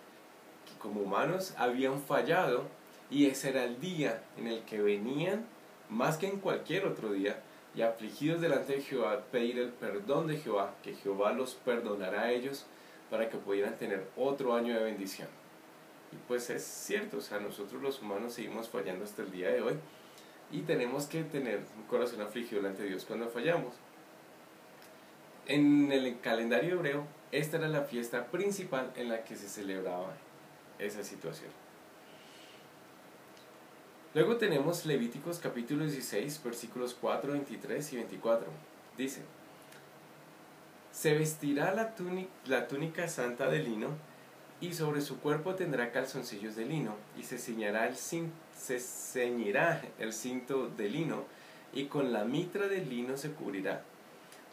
que como humanos habían fallado, y ese era el día en el que venían, más que en cualquier otro día, y afligidos delante de Jehová, pedir el perdón de Jehová, que Jehová los perdonará a ellos para que pudieran tener otro año de bendición. Y pues es cierto, o sea, nosotros los humanos seguimos fallando hasta el día de hoy, y tenemos que tener un corazón afligido delante de Dios cuando fallamos. En el calendario hebreo, esta era la fiesta principal en la que se celebraba esa situación. Luego tenemos Levíticos capítulo 16, versículos 4, 23 y 24. Dice: se vestirá la túnica santa de lino, y sobre su cuerpo tendrá calzoncillos de lino, y se ceñirá el cinto de lino, y con la mitra de lino se cubrirá.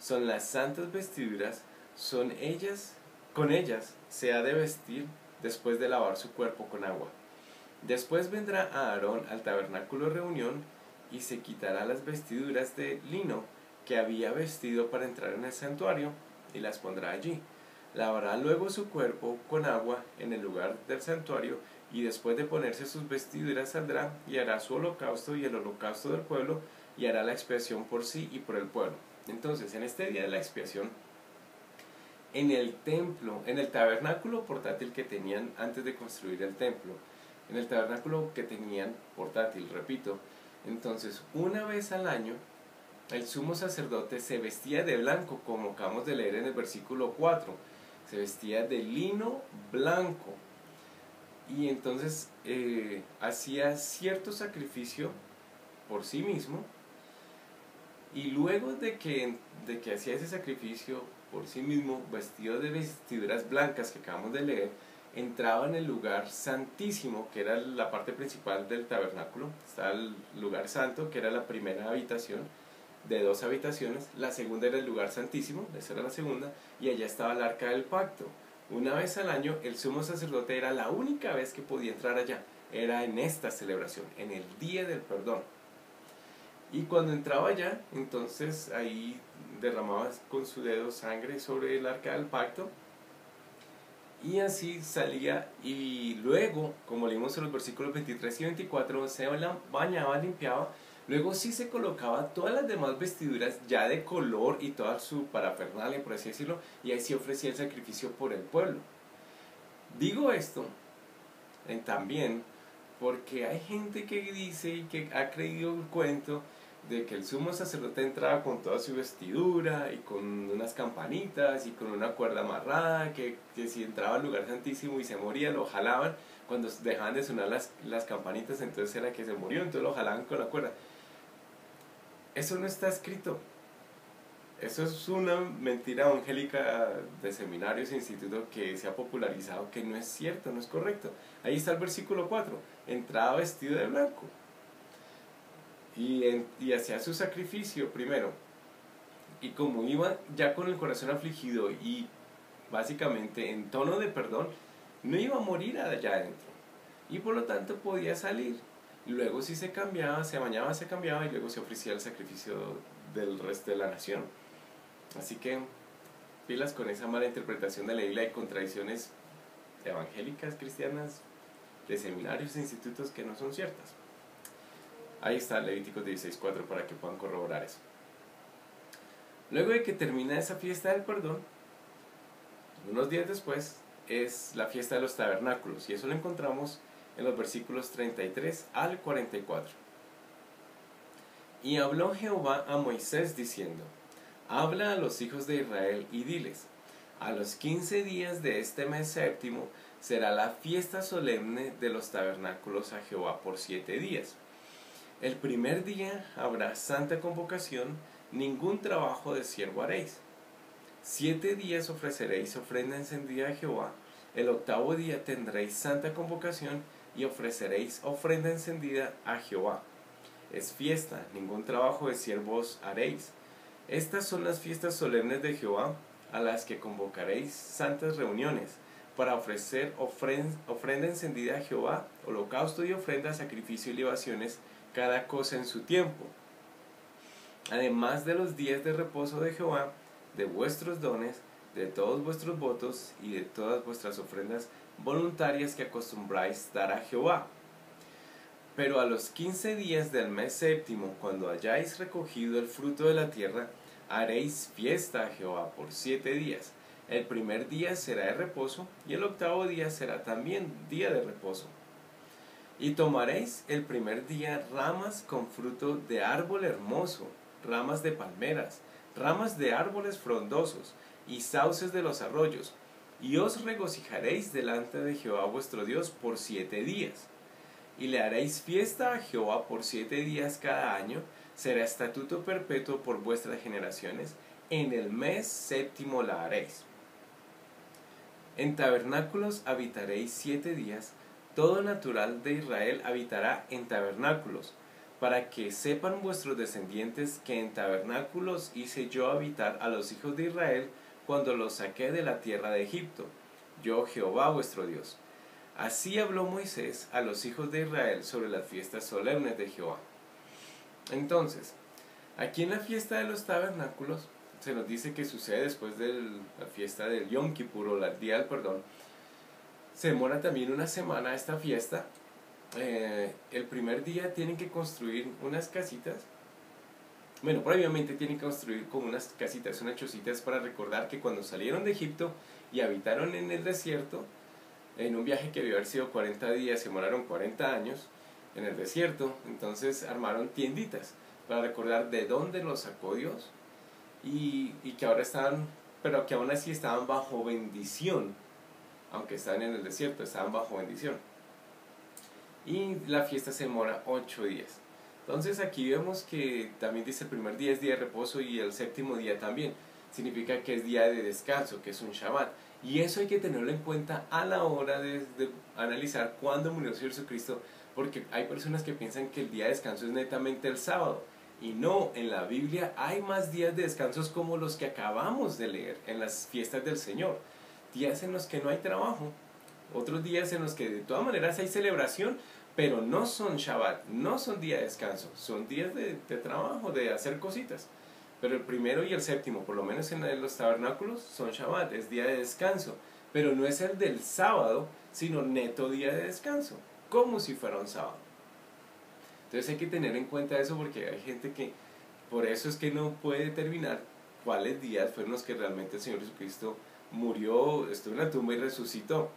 Son las santas vestiduras, con ellas se ha de vestir después de lavar su cuerpo con agua. Después vendrá Aarón al tabernáculo de reunión, y se quitará las vestiduras de lino que había vestido para entrar en el santuario, y las pondrá allí. Lavará luego su cuerpo con agua en el lugar del santuario, y después de ponerse sus vestiduras saldrá y hará su holocausto y el holocausto del pueblo, y hará la expiación por sí y por el pueblo. Entonces, en este día de la expiación, en el templo, en el tabernáculo portátil que tenían antes de construir el templo, en el tabernáculo que tenían portátil, repito, entonces una vez al año el sumo sacerdote se vestía de blanco, como acabamos de leer en el versículo 4, se vestía de lino blanco, y entonces hacía cierto sacrificio por sí mismo, y luego de que hacía ese sacrificio por sí mismo, vestido de vestiduras blancas que acabamos de leer, entraba en el lugar santísimo, que era la parte principal del tabernáculo. Estaba el lugar santo, que era la primera habitación de 2 habitaciones. La segunda era el lugar santísimo, esa era la segunda, y allá estaba el arca del pacto. Una vez al año el sumo sacerdote era la única vez que podía entrar allá, era en esta celebración, en el día del perdón. Y cuando entraba allá, entonces ahí derramaba con su dedo sangre sobre el arca del pacto, y así salía, y luego, como leímos en los versículos 23 y 24, se bañaba, limpiaba, luego sí se colocaba todas las demás vestiduras ya de color y toda su parafernalia, por así decirlo, y ahí sí ofrecía el sacrificio por el pueblo. Digo esto también porque hay gente que dice y que ha creído el cuento de que el sumo sacerdote entraba con toda su vestidura y con unas campanitas y con una cuerda amarrada, que si entraba al lugar santísimo y se moría, lo jalaban. Cuando dejaban de sonar las campanitas, entonces era que se murió, entonces lo jalaban con la cuerda. Eso no está escrito. Eso es una mentira evangélica de seminarios e institutos que se ha popularizado, que no es cierto, no es correcto. Ahí está el versículo 4, entraba vestido de blanco. Y hacía su sacrificio primero, y como iba ya con el corazón afligido y básicamente en tono de perdón, no iba a morir allá adentro, y por lo tanto podía salir. Luego si se cambiaba, se bañaba, se cambiaba, y luego se ofrecía el sacrificio del resto de la nación. Así que pilas con esa mala interpretación de la Biblia y contradicciones evangélicas cristianas de seminarios e institutos que no son ciertas. Ahí está Levíticos 16:4 para que puedan corroborar eso. Luego de que termina esa fiesta del perdón, unos días después es la fiesta de los tabernáculos, y eso lo encontramos en los versículos 33 al 44. Y habló Jehová a Moisés diciendo: habla a los hijos de Israel y diles: a los 15 días de este mes séptimo será la fiesta solemne de los tabernáculos a Jehová por 7 días. El primer día habrá santa convocación, ningún trabajo de siervo haréis. 7 días ofreceréis ofrenda encendida a Jehová. El octavo día tendréis santa convocación y ofreceréis ofrenda encendida a Jehová. Es fiesta, ningún trabajo de siervos haréis. Estas son las fiestas solemnes de Jehová, a las que convocaréis santas reuniones, para ofrecer ofrenda encendida a Jehová, holocausto y ofrenda, sacrificio y libaciones, cada cosa en su tiempo. Además de los días de reposo de Jehová, de vuestros dones, de todos vuestros votos y de todas vuestras ofrendas voluntarias que acostumbráis dar a Jehová. Pero a los 15 días del mes séptimo, cuando hayáis recogido el fruto de la tierra, haréis fiesta a Jehová por 7 días. El primer día será de reposo, y el octavo día será también día de reposo. Y tomaréis el primer día ramas con fruto de árbol hermoso, ramas de palmeras, ramas de árboles frondosos, y sauces de los arroyos, y os regocijaréis delante de Jehová vuestro Dios por 7 días. Y le haréis fiesta a Jehová por 7 días cada año, será estatuto perpetuo por vuestras generaciones, en el mes séptimo la haréis. En tabernáculos habitaréis 7 días, todo natural de Israel habitará en tabernáculos, para que sepan vuestros descendientes que en tabernáculos hice yo habitar a los hijos de Israel cuando los saqué de la tierra de Egipto, yo Jehová vuestro Dios. Así habló Moisés a los hijos de Israel sobre las fiestas solemnes de Jehová. Entonces, aquí en la fiesta de los tabernáculos, se nos dice que sucede después de la fiesta del Yom Kippur o el día del perdón. Se demora también una semana esta fiesta. El primer día tienen que construir unas casitas. Bueno, previamente tienen que construir como unas casitas, unas chocitas para recordar que cuando salieron de Egipto y habitaron en el desierto, en un viaje que debió haber sido 40 días, se demoraron 40 años en el desierto, entonces armaron tienditas para recordar de dónde los sacó Dios y que ahora estaban, pero que aún así estaban bajo bendición, aunque estaban en el desierto, estaban bajo bendición. Y la fiesta se demora 8 días. Entonces aquí vemos que también dice el primer día es día de reposo y el séptimo día también. Significa que es día de descanso, que es un Shabbat. Y eso hay que tenerlo en cuenta a la hora de analizar cuándo murió Jesucristo, porque hay personas que piensan que el día de descanso es netamente el sábado. Y no, en la Biblia hay más días de descansos como los que acabamos de leer en las fiestas del Señor. Días en los que no hay trabajo, otros días en los que de todas maneras hay celebración, pero no son Shabbat, no son días de descanso, son días de trabajo, de hacer cositas. Pero el primero y el séptimo, por lo menos en los tabernáculos, son Shabbat, es día de descanso. Pero no es el del sábado, sino neto día de descanso, como si fuera un sábado. Entonces hay que tener en cuenta eso porque hay gente que, por eso es que no puede determinar cuáles días fueron los que realmente el Señor Jesucristo murió, estuvo en la tumba y resucitó.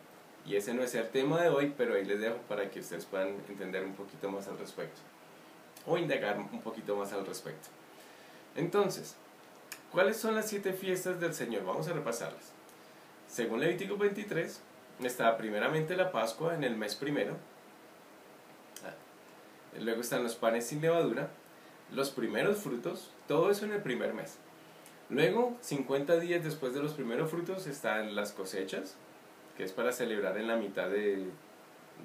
Y ese no es el tema de hoy, pero ahí les dejo para que ustedes puedan entender un poquito más al respecto. O indagar un poquito más al respecto. Entonces, ¿cuáles son las 7 fiestas del Señor? Vamos a repasarlas. Según Levítico 23, está primeramente la Pascua en el mes primero. Luego están los panes sin levadura, los primeros frutos, todo eso en el primer mes. Luego, 50 días después de los primeros frutos, están las cosechas, que es para celebrar en la mitad de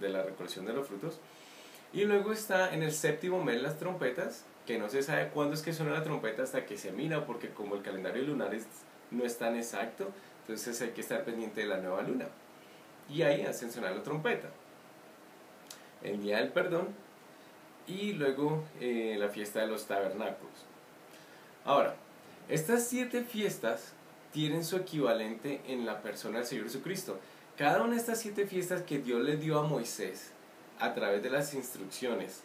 la recolección de los frutos. Y luego está en el séptimo mes las trompetas, que no se sabe cuándo es que suena la trompeta hasta que se mira, porque como el calendario lunar no es tan exacto, entonces hay que estar pendiente de la nueva luna. Y ahí hacen sonar la trompeta. El día del perdón y luego la fiesta de los tabernáculos. Ahora, estas 7 fiestas tienen su equivalente en la persona del Señor Jesucristo. Cada una de estas 7 fiestas que Dios le dio a Moisés a través de las instrucciones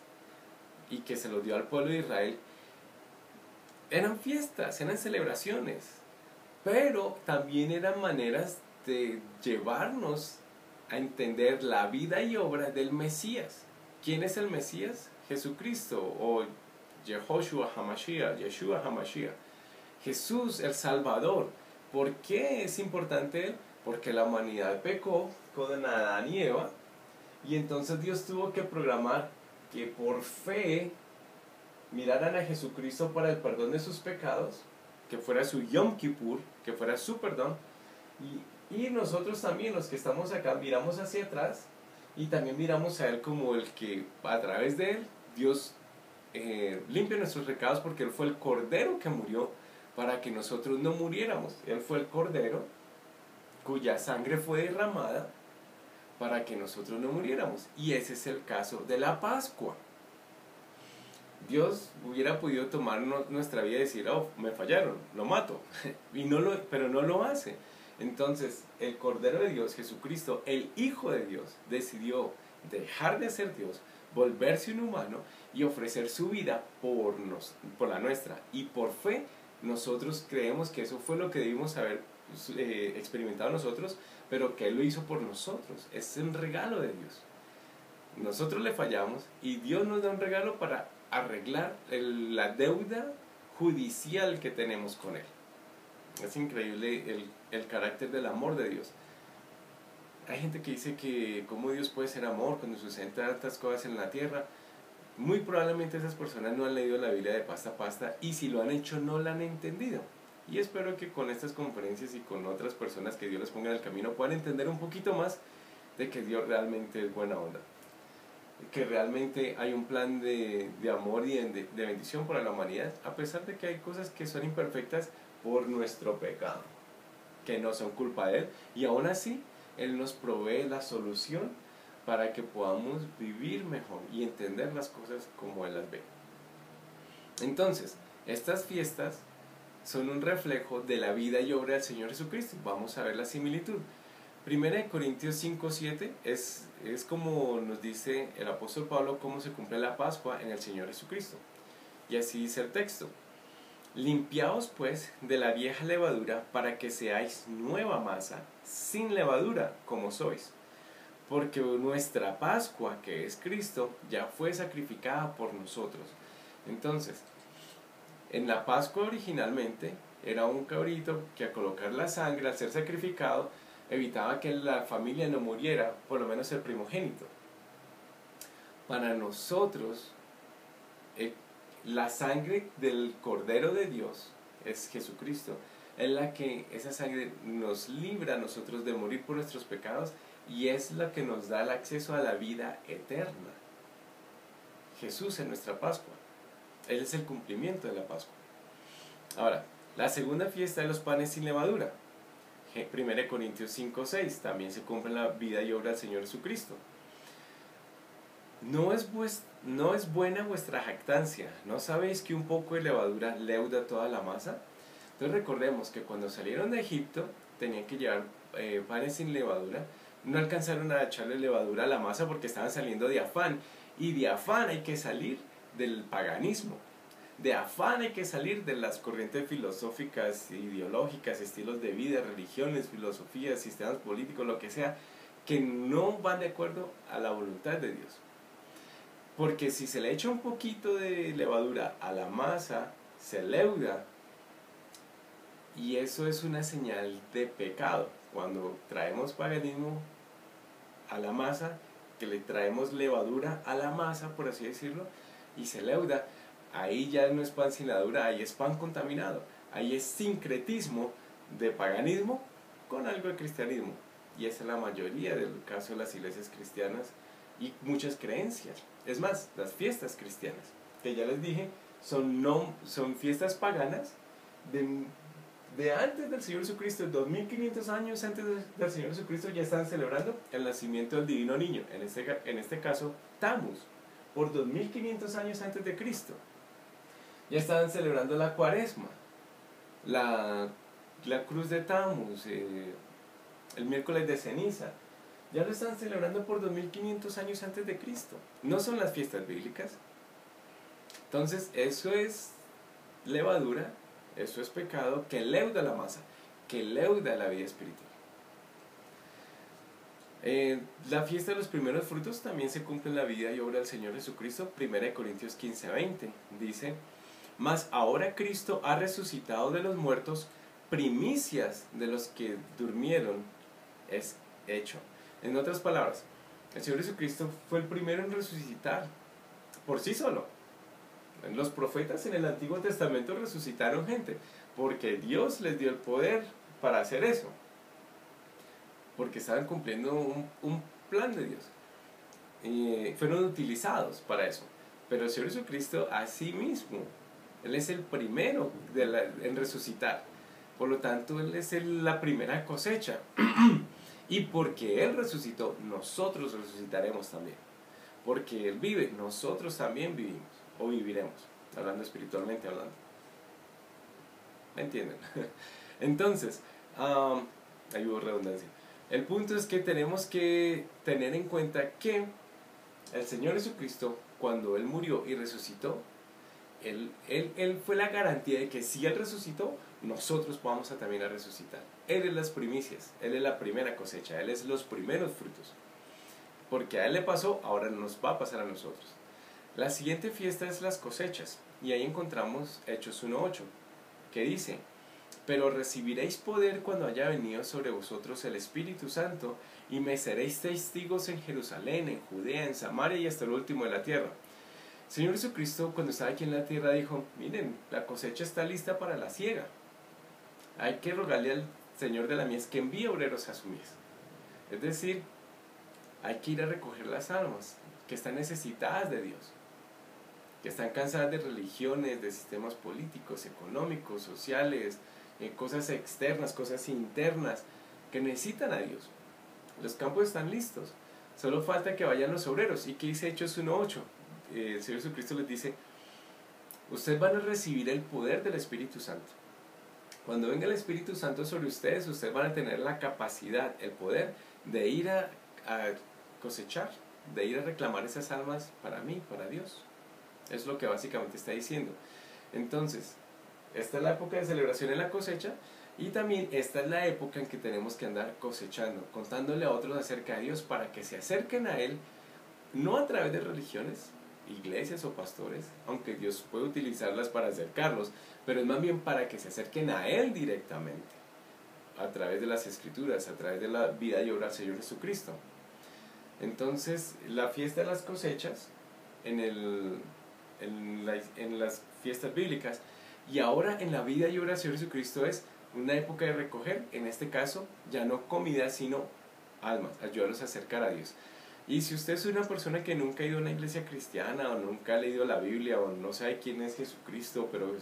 y que se los dio al pueblo de Israel, eran fiestas, eran celebraciones, pero también eran maneras de llevarnos a entender la vida y obra del Mesías. ¿Quién es el Mesías? Jesucristo, o Yehoshua HaMashiach, Yeshua HaMashiach. Jesús, el Salvador. ¿Por qué es importante él? Porque la humanidad pecó con Adán y Eva, y entonces Dios tuvo que programar que por fe miraran a Jesucristo para el perdón de sus pecados, que fuera su Yom Kippur, que fuera su perdón, y nosotros también, los que estamos acá, miramos hacia atrás y también miramos a Él como el que a través de Él Dios limpia nuestros pecados, porque Él fue el Cordero que murió para que nosotros no muriéramos. Él fue el Cordero cuya sangre fue derramada para que nosotros no muriéramos. Y ese es el caso de la Pascua. Dios hubiera podido tomar nuestra vida y decir, oh, me fallaron, lo mato, pero no lo hace. Entonces, el Cordero de Dios, Jesucristo, el Hijo de Dios, decidió dejar de ser Dios, volverse un humano y ofrecer su vida por la nuestra. Y por fe, nosotros creemos que eso fue lo que debimos haber experimentado nosotros, pero que Él lo hizo por nosotros. Es un regalo de Dios. Nosotros le fallamos y Dios nos da un regalo para arreglar la deuda judicial que tenemos con Él. Es increíble el carácter del amor de Dios. Hay gente que dice que cómo Dios puede ser amor cuando suceden tantas cosas en la tierra. Muy probablemente esas personas no han leído la Biblia de pasta a pasta, y si lo han hecho no la han entendido. Y espero que con estas conferencias y con otras personas que Dios les ponga en el camino puedan entender un poquito más de que Dios realmente es buena onda, que realmente hay un plan de amor y de bendición para la humanidad, a pesar de que hay cosas que son imperfectas por nuestro pecado, que no son culpa de Él, y aún así Él nos provee la solución para que podamos vivir mejor y entender las cosas como Él las ve. Entonces, estas fiestas son un reflejo de la vida y obra del Señor Jesucristo. Vamos a ver la similitud. 1 Corintios 5:7 es como nos dice el apóstol Pablo cómo se cumple la Pascua en el Señor Jesucristo. Y así dice el texto: limpiaos pues de la vieja levadura para que seáis nueva masa, sin levadura, como sois. Porque nuestra Pascua, que es Cristo, ya fue sacrificada por nosotros. Entonces, en la Pascua originalmente era un cabrito que al colocar la sangre, al ser sacrificado, evitaba que la familia no muriera, por lo menos el primogénito. Para nosotros, la sangre del Cordero de Dios es Jesucristo. Es la que esa sangre nos libra a nosotros de morir por nuestros pecados, y es la que nos da el acceso a la vida eterna. Jesús es nuestra Pascua. Él es el cumplimiento de la Pascua. Ahora, la segunda fiesta de los panes sin levadura, 1 Corintios 5:6, también se cumple la vida y obra del Señor Jesucristo. No es buena vuestra jactancia. ¿No sabéis que un poco de levadura leuda toda la masa? Entonces recordemos que cuando salieron de Egipto tenían que llevar panes sin levadura. No alcanzaron a echarle levadura a la masa porque estaban saliendo de afán. Y de afán hay que salir del paganismo. De afán hay que salir de las corrientes filosóficas, ideológicas, estilos de vida, religiones, filosofías, sistemas políticos, lo que sea, que no van de acuerdo a la voluntad de Dios. Porque si se le echa un poquito de levadura a la masa, se leuda. Y eso es una señal de pecado. Cuando traemos paganismo a la masa, que le traemos levadura a la masa, por así decirlo, y se leuda, ahí ya no es pan sin levadura, ahí es pan contaminado. Ahí es sincretismo de paganismo con algo de cristianismo. Y esa es la mayoría del caso de las iglesias cristianas y muchas creencias. Es más, las fiestas cristianas, que ya les dije, son fiestas paganas de antes del Señor Jesucristo. 2500 años antes del Señor Jesucristo ya estaban celebrando el nacimiento del divino niño, en este caso Tammuz, por 2500 años antes de Cristo. Ya estaban celebrando la Cuaresma, la cruz de Tammuz, el miércoles de ceniza. Ya lo están celebrando por 2500 años antes de Cristo. No son las fiestas bíblicas. Entonces, eso es levadura, eso es pecado que leuda la masa, que leuda la vida espiritual. La fiesta de los primeros frutos también se cumple en la vida y obra del Señor Jesucristo. 1 Corintios 15:20 dice: mas ahora Cristo ha resucitado de los muertos, primicias de los que durmieron es hecho. En otras palabras, el Señor Jesucristo fue el primero en resucitar por sí solo. Los profetas en el Antiguo Testamento resucitaron gente porque Dios les dio el poder para hacer eso, porque estaban cumpliendo un plan de Dios y fueron utilizados para eso. Pero el Señor Jesucristo a sí mismo, Él es el primero en resucitar. Por lo tanto, Él es la primera cosecha. Y porque Él resucitó, nosotros resucitaremos también. Porque Él vive, nosotros también vivimos. o viviremos, hablando espiritualmente hablando. ¿Me entienden? Entonces, ahí hubo redundancia. El punto es que tenemos que tener en cuenta que el Señor Jesucristo, cuando Él murió y resucitó, Él fue la garantía de que si Él resucitó, nosotros vamos a también a resucitar. Él es las primicias, Él es la primera cosecha, Él es los primeros frutos. Porque a Él le pasó, ahora nos va a pasar a nosotros. La siguiente fiesta es las cosechas, y ahí encontramos Hechos 1:8, que dice: pero recibiréis poder cuando haya venido sobre vosotros el Espíritu Santo, y me seréis testigos en Jerusalén, en Judea, en Samaria y hasta el último de la tierra. El Señor Jesucristo, cuando estaba aquí en la tierra, dijo: miren, la cosecha está lista para la siega. Hay que rogarle al Señor de la mies que envíe obreros a su mies. Es decir, hay que ir a recoger las almas que están necesitadas de Dios, que están cansadas de religiones, de sistemas políticos, económicos, sociales, cosas externas, cosas internas, que necesitan a Dios. Los campos están listos, solo falta que vayan los obreros. ¿Y qué dice Hechos 1:8? El Señor Jesucristo les dice: ustedes van a recibir el poder del Espíritu Santo. Cuando venga el Espíritu Santo sobre ustedes, ustedes van a tener la capacidad, el poder de ir a cosechar, de ir a reclamar esas almas para mí, para Dios. Es lo que básicamente está diciendo. Entonces, esta es la época de celebración en la cosecha, y también esta es la época en que tenemos que andar cosechando, contándole a otros acerca de Dios para que se acerquen a Él, no a través de religiones, iglesias o pastores, aunque Dios puede utilizarlas para acercarlos, pero es más bien para que se acerquen a Él directamente, a través de las Escrituras, a través de la vida y obra del Señor Jesucristo. Entonces, la fiesta de las cosechas en las fiestas bíblicas, y ahora en la vida y obra del Señor Jesucristo, es una época de recoger, en este caso, ya no comida, sino almas, ayudarlos a acercar a Dios. Y si usted es una persona que nunca ha ido a una iglesia cristiana, o nunca ha leído la Biblia, o no sabe quién es Jesucristo, pero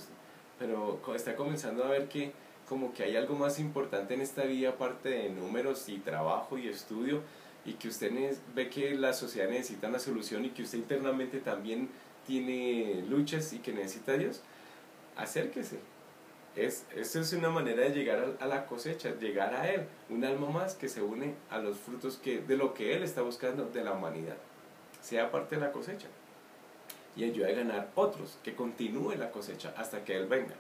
está comenzando a ver que como que hay algo más importante en esta vida, aparte de números y trabajo y estudio, y que usted ve que la sociedad necesita una solución, y que usted internamente también tiene luchas y que necesita a Dios, acérquese. Esto es una manera de llegar a la cosecha, llegar a Él, un alma más que se une a los frutos de lo que Él está buscando de la humanidad, sea parte de la cosecha, y ayude a ganar otros, que continúe la cosecha hasta que Él venga.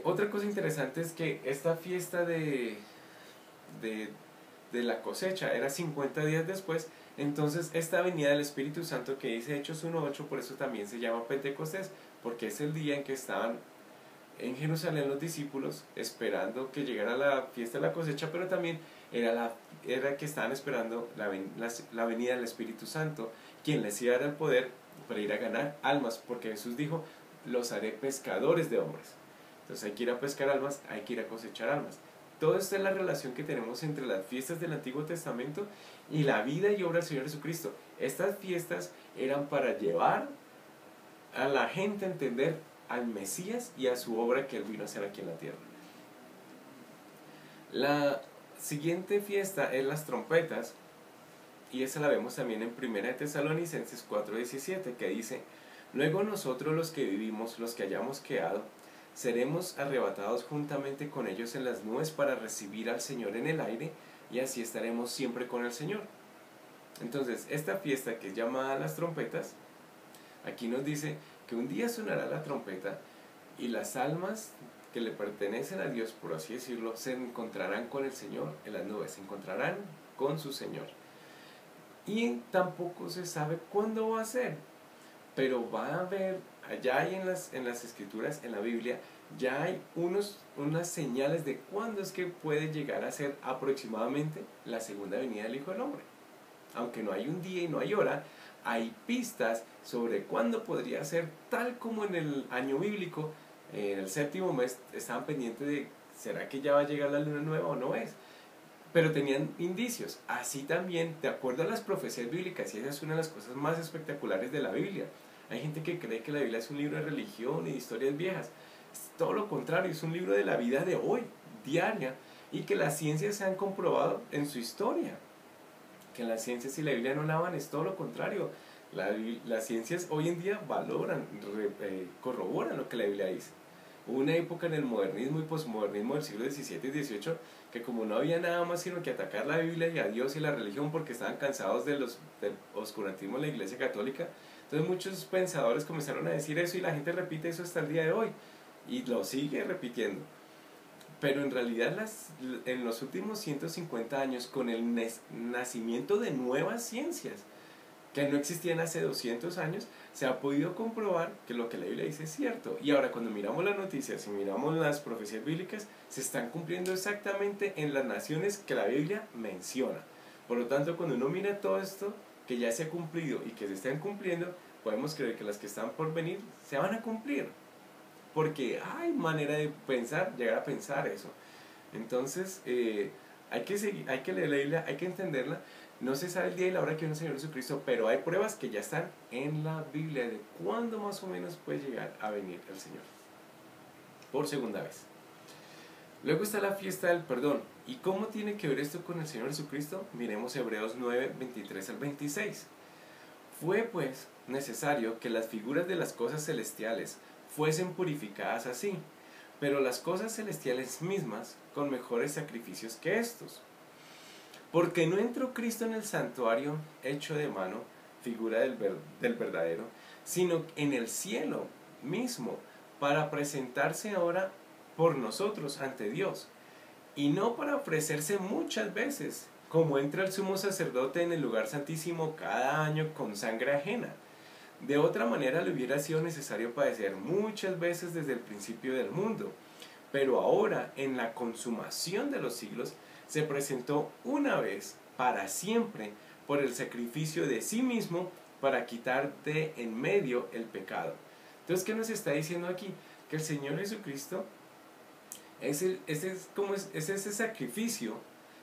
Otra cosa interesante es que esta fiesta de la cosecha era 50 días después. Entonces esta venida del Espíritu Santo que dice Hechos 1:8, por eso también se llama Pentecostés, porque es el día en que estaban en Jerusalén los discípulos esperando que llegara la fiesta de la cosecha, pero también era que estaban esperando la venida del Espíritu Santo, quien les iba a dar el poder para ir a ganar almas, porque Jesús dijo: los haré pescadores de hombres. Entonces hay que ir a pescar almas, hay que ir a cosechar almas. Toda esta es la relación que tenemos entre las fiestas del Antiguo Testamento y la vida y obra del Señor Jesucristo. Estas fiestas eran para llevar a la gente a entender al Mesías y a su obra que Él vino a hacer aquí en la tierra. La siguiente fiesta es las trompetas, y esa la vemos también en 1 Tesalonicenses 4:17, que dice: luego nosotros los que vivimos, los que hayamos quedado, seremos arrebatados juntamente con ellos en las nubes para recibir al Señor en el aire, y así estaremos siempre con el Señor. Entonces, esta fiesta, que es llamada las trompetas, aquí nos dice que un día sonará la trompeta y las almas que le pertenecen a Dios, por así decirlo, se encontrarán con el Señor en las nubes, se encontrarán con su Señor. Y tampoco se sabe cuándo va a ser, pero va a haber, allá hay en las Escrituras, en la Biblia, ya hay unas señales de cuándo es que puede llegar a ser aproximadamente la segunda venida del Hijo del Hombre. Aunque no hay un día y no hay hora, hay pistas sobre cuándo podría ser, tal como en el año bíblico, en el 7º mes, estaban pendientes de: ¿será que ya va a llegar la luna nueva o no es? Pero tenían indicios. Así también, de acuerdo a las profecías bíblicas, y esa es una de las cosas más espectaculares de la Biblia. Hay gente que cree que la Biblia es un libro de religión y de historias viejas. Es todo lo contrario, es un libro de la vida de hoy, diaria, y que las ciencias se han comprobado en su historia. Que las ciencias y la Biblia no lavan, es todo lo contrario. Las ciencias hoy en día valoran, corroboran lo que la Biblia dice. Hubo una época en el modernismo y posmodernismo del siglo XVII y XVIII que como no había nada más sino que atacar la Biblia y a Dios y la religión porque estaban cansados del oscurantismo de la Iglesia Católica, entonces muchos pensadores comenzaron a decir eso y la gente repite eso hasta el día de hoy y lo sigue repitiendo. Pero en realidad en los últimos 150 años, con el nacimiento de nuevas ciencias que no existían hace 200 años, se ha podido comprobar que lo que la Biblia dice es cierto. Y ahora cuando miramos las noticias y miramos las profecías bíblicas, se están cumpliendo exactamente en las naciones que la Biblia menciona. Por lo tanto, cuando uno mira todo esto que ya se ha cumplido y que se están cumpliendo, podemos creer que las que están por venir se van a cumplir. Porque hay manera de pensar, llegar a pensar eso. Entonces, hay que leer la Biblia, hay que entenderla. No se sabe el día y la hora que viene el Señor Jesucristo, pero hay pruebas que ya están en la Biblia de cuándo más o menos puede llegar a venir el Señor. Por segunda vez. Luego está la fiesta del perdón. ¿Y cómo tiene que ver esto con el Señor Jesucristo? Miremos Hebreos 9, 23 al 26. Fue pues necesario que las figuras de las cosas celestiales fuesen purificadas así, pero las cosas celestiales mismas con mejores sacrificios que estos. Porque no entró Cristo en el santuario hecho de mano, figura del verdadero, sino en el cielo mismo, para presentarse ahora por nosotros ante Dios, y no para ofrecerse muchas veces, como entra el sumo sacerdote en el lugar santísimo cada año con sangre ajena. De otra manera le hubiera sido necesario padecer muchas veces desde el principio del mundo. Pero ahora, en la consumación de los siglos, se presentó una vez, para siempre, por el sacrificio de sí mismo, para quitar de en medio el pecado. Entonces, ¿qué nos está diciendo aquí? Que el Señor Jesucristo es ese sacrificio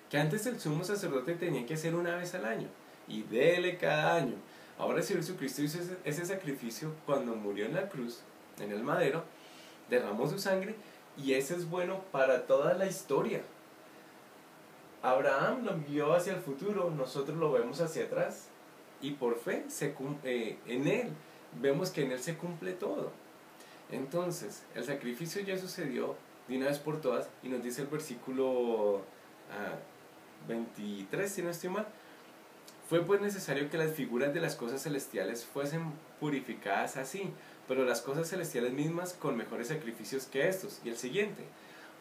que antes el sumo sacerdote tenía que hacer una vez al año, y dele cada año. Ahora el Señor Jesucristo hizo ese sacrificio cuando murió en la cruz, en el madero, derramó su sangre, y ese es bueno para toda la historia. Abraham lo vio hacia el futuro, nosotros lo vemos hacia atrás, y por fe en él, vemos que en él se cumple todo. Entonces, el sacrificio ya sucedió de una vez por todas, y nos dice el versículo 23, si no estoy mal. Fue pues necesario que las figuras de las cosas celestiales fuesen purificadas así, pero las cosas celestiales mismas con mejores sacrificios que estos. Y el siguiente,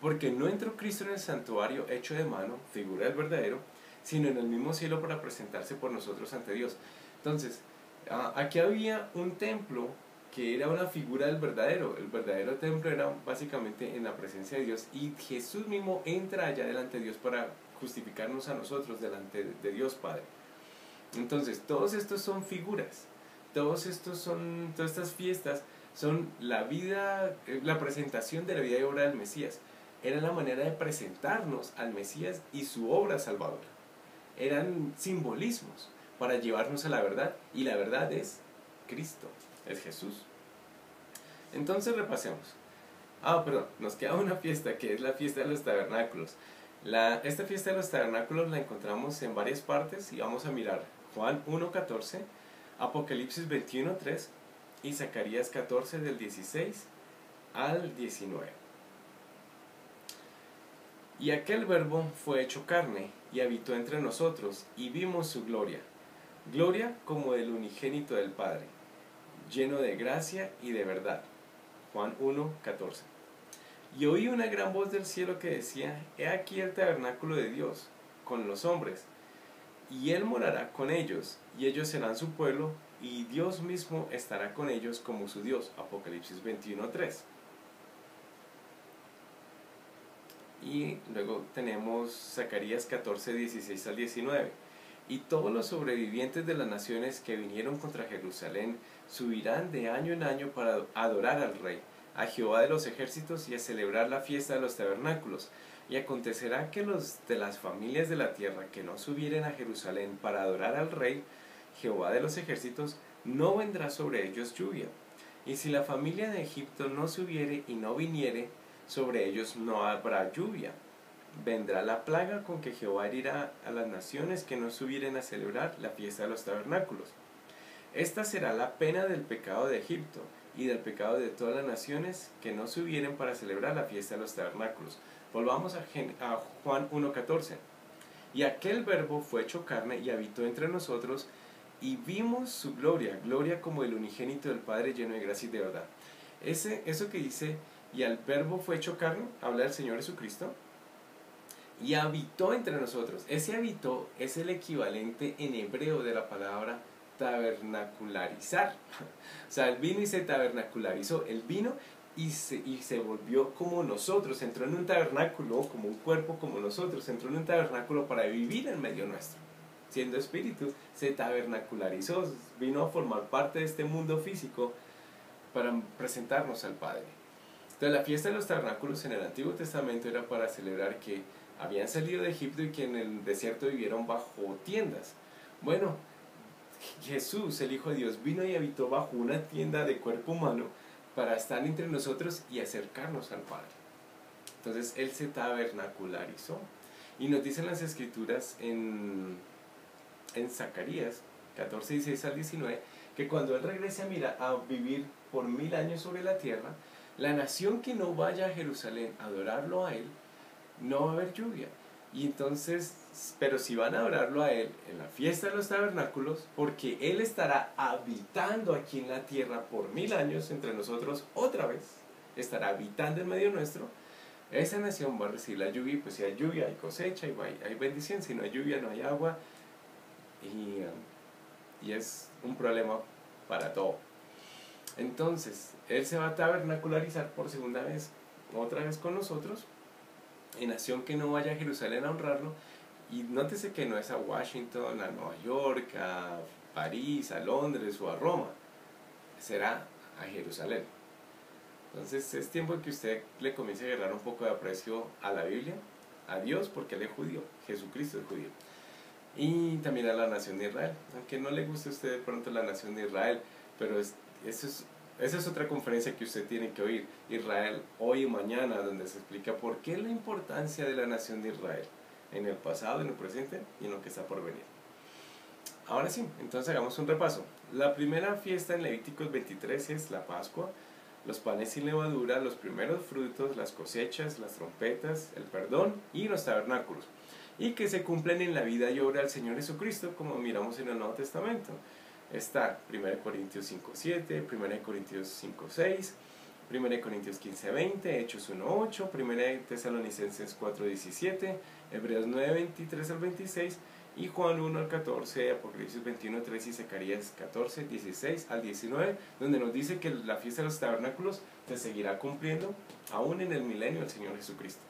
porque no entró Cristo en el santuario hecho de mano, figura del verdadero, sino en el mismo cielo para presentarse por nosotros ante Dios. Entonces, aquí había un templo que era una figura del verdadero. El verdadero templo era básicamente en la presencia de Dios, y Jesús mismo entra allá delante de Dios para justificarnos a nosotros delante de Dios Padre. Entonces, todos estos son figuras, todas estas fiestas son la vida, la presentación de la vida y obra del Mesías. Era la manera de presentarnos al Mesías y su obra salvadora. Eran simbolismos para llevarnos a la verdad, y la verdad es Cristo, es Jesús. Entonces repasemos. Nos queda una fiesta que es la fiesta de los tabernáculos. Esta fiesta de los tabernáculos la encontramos en varias partes y vamos a mirar Juan 1:14, Apocalipsis 21:3 y Zacarías 14 del 16 al 19. Y aquel verbo fue hecho carne y habitó entre nosotros, y vimos su gloria, gloria como del unigénito del Padre, lleno de gracia y de verdad. Juan 1:14. Y oí una gran voz del cielo que decía: He aquí el tabernáculo de Dios con los hombres, y Él morará con ellos, y ellos serán su pueblo, y Dios mismo estará con ellos como su Dios. Apocalipsis 21:3. Y luego tenemos Zacarías 14, 16 al 19. Y todos los sobrevivientes de las naciones que vinieron contra Jerusalén subirán de año en año para adorar al Rey, a Jehová de los ejércitos, y a celebrar la fiesta de los tabernáculos. Y acontecerá que los de las familias de la tierra que no subieren a Jerusalén para adorar al Rey, Jehová de los ejércitos, no vendrá sobre ellos lluvia. Y si la familia de Egipto no subiere y no viniere, sobre ellos no habrá lluvia. Vendrá la plaga con que Jehová herirá a las naciones que no subieren a celebrar la fiesta de los tabernáculos. Esta será la pena del pecado de Egipto y del pecado de todas las naciones que no se hubieren para celebrar la fiesta de los tabernáculos. Volvamos a Juan 1:14. Y aquel verbo fue hecho carne y habitó entre nosotros, y vimos su gloria, gloria como el unigénito del Padre, lleno de gracia y de verdad. Eso que dice, y al verbo fue hecho carne, habla del Señor Jesucristo, y habitó entre nosotros. Ese habitó es el equivalente en hebreo de la palabra tabernacularizar. O sea, él vino y se tabernacularizó. Él vino y se volvió como nosotros. Entró en un tabernáculo, como un cuerpo como nosotros. Entró en un tabernáculo para vivir en medio nuestro. Siendo espíritu, se tabernacularizó. Vino a formar parte de este mundo físico para presentarnos al Padre. Entonces, la fiesta de los tabernáculos en el Antiguo Testamento era para celebrar que habían salido de Egipto y que en el desierto vivieron bajo tiendas. Bueno, Jesús, el Hijo de Dios, vino y habitó bajo una tienda de cuerpo humano para estar entre nosotros y acercarnos al Padre. Entonces, Él se tabernacularizó. Y nos dicen las Escrituras en Zacarías 14, 16 al 19, que cuando Él regrese a vivir por 1000 años sobre la tierra, la nación que no vaya a Jerusalén a adorarlo a Él, no va a haber lluvia. Y entonces, pero si van a adorarlo a Él en la fiesta de los tabernáculos, porque Él estará habitando aquí en la tierra por 1000 años entre nosotros otra vez, estará habitando en medio nuestro, esa nación va a recibir la lluvia. Y pues si hay lluvia hay cosecha y hay bendición. Si no hay lluvia no hay agua, y es un problema para todo. Entonces, Él se va a tabernacularizar por segunda vez, otra vez con nosotros, en nación que no vaya a Jerusalén a honrarlo. Y nótese que no es a Washington, a Nueva York, a París, a Londres o a Roma. Será a Jerusalén. Entonces es tiempo de que usted le comience a agarrar un poco de aprecio a la Biblia, a Dios, porque Él es judío, Jesucristo es judío. Y también a la nación de Israel. Aunque no le guste a usted de pronto la nación de Israel, pero esa es otra conferencia que usted tiene que oír. Israel hoy y mañana, donde se explica por qué la importancia de la nación de Israel en el pasado, en el presente y en lo que está por venir. Ahora sí, entonces hagamos un repaso. La primera fiesta en Levíticos 23 es la Pascua, los panes sin levadura, los primeros frutos, las cosechas, las trompetas, el perdón y los tabernáculos, y que se cumplen en la vida y obra del Señor Jesucristo, como miramos en el Nuevo Testamento. Está 1 Corintios 5:7, 1 Corintios 5:6, 1 Corintios 15:20, Hechos 1:8, 1 Tesalonicenses 4:17, Hebreos 9:23 al 26, y Juan 1:14, Apocalipsis 21:3 y Zacarías 14:16 al 19, donde nos dice que la fiesta de los tabernáculos se seguirá cumpliendo aún en el milenio del Señor Jesucristo.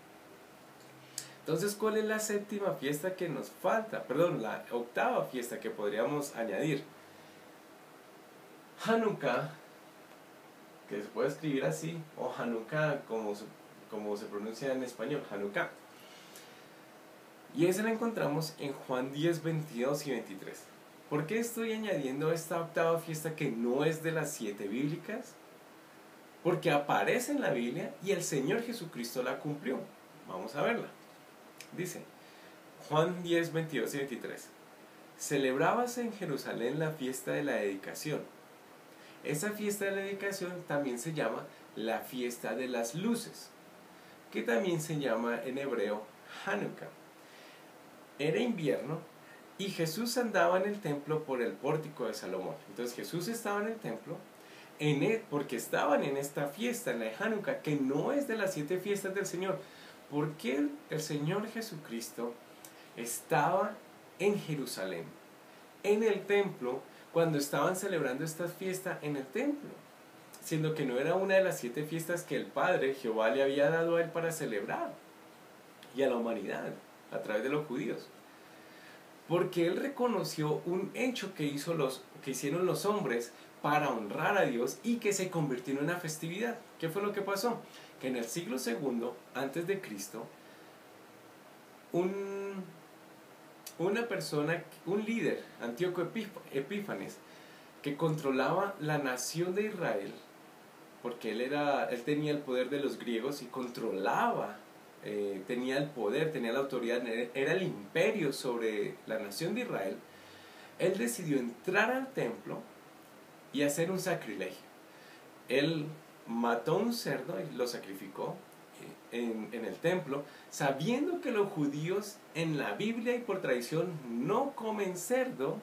Entonces, ¿cuál es la séptima fiesta que nos falta? Perdón, la octava fiesta que podríamos añadir. Hanukkah, que se puede escribir así, o Hanukkah como se pronuncia en español, Hanukkah. Y esa la encontramos en Juan 10, 22 y 23. ¿Por qué estoy añadiendo esta octava fiesta que no es de las 7 bíblicas? Porque aparece en la Biblia y el Señor Jesucristo la cumplió. Vamos a verla. Dice, Juan 10, 22 y 23. Celebrábase en Jerusalén la fiesta de la dedicación. Esa fiesta de la dedicación también se llama la fiesta de las luces, que también se llama en hebreo Hanukkah. Era invierno y Jesús andaba en el templo por el pórtico de Salomón. Entonces Jesús estaba en el templo porque estaban en esta fiesta, en la de Hanukkah, que no es de las 7 fiestas del Señor. Porque el Señor Jesucristo estaba en Jerusalén, en el templo, cuando estaban celebrando esta fiesta en el templo, siendo que no era una de las 7 fiestas que el Padre Jehová le había dado a Él para celebrar, y a la humanidad, a través de los judíos. Porque Él reconoció un hecho que hicieron los hombres para honrar a Dios y que se convirtió en una festividad. ¿Qué fue lo que pasó? Que en el siglo II antes de Cristo, una persona, un líder, Antíoco Epífanes, que controlaba la nación de Israel, porque él tenía el poder de los griegos y controlaba, tenía el poder, tenía la autoridad, era el imperio sobre la nación de Israel. Él decidió entrar al templo y hacer un sacrilegio. Él mató un cerdo y lo sacrificó en el templo, sabiendo que los judíos en la Biblia y por tradición no comen cerdo,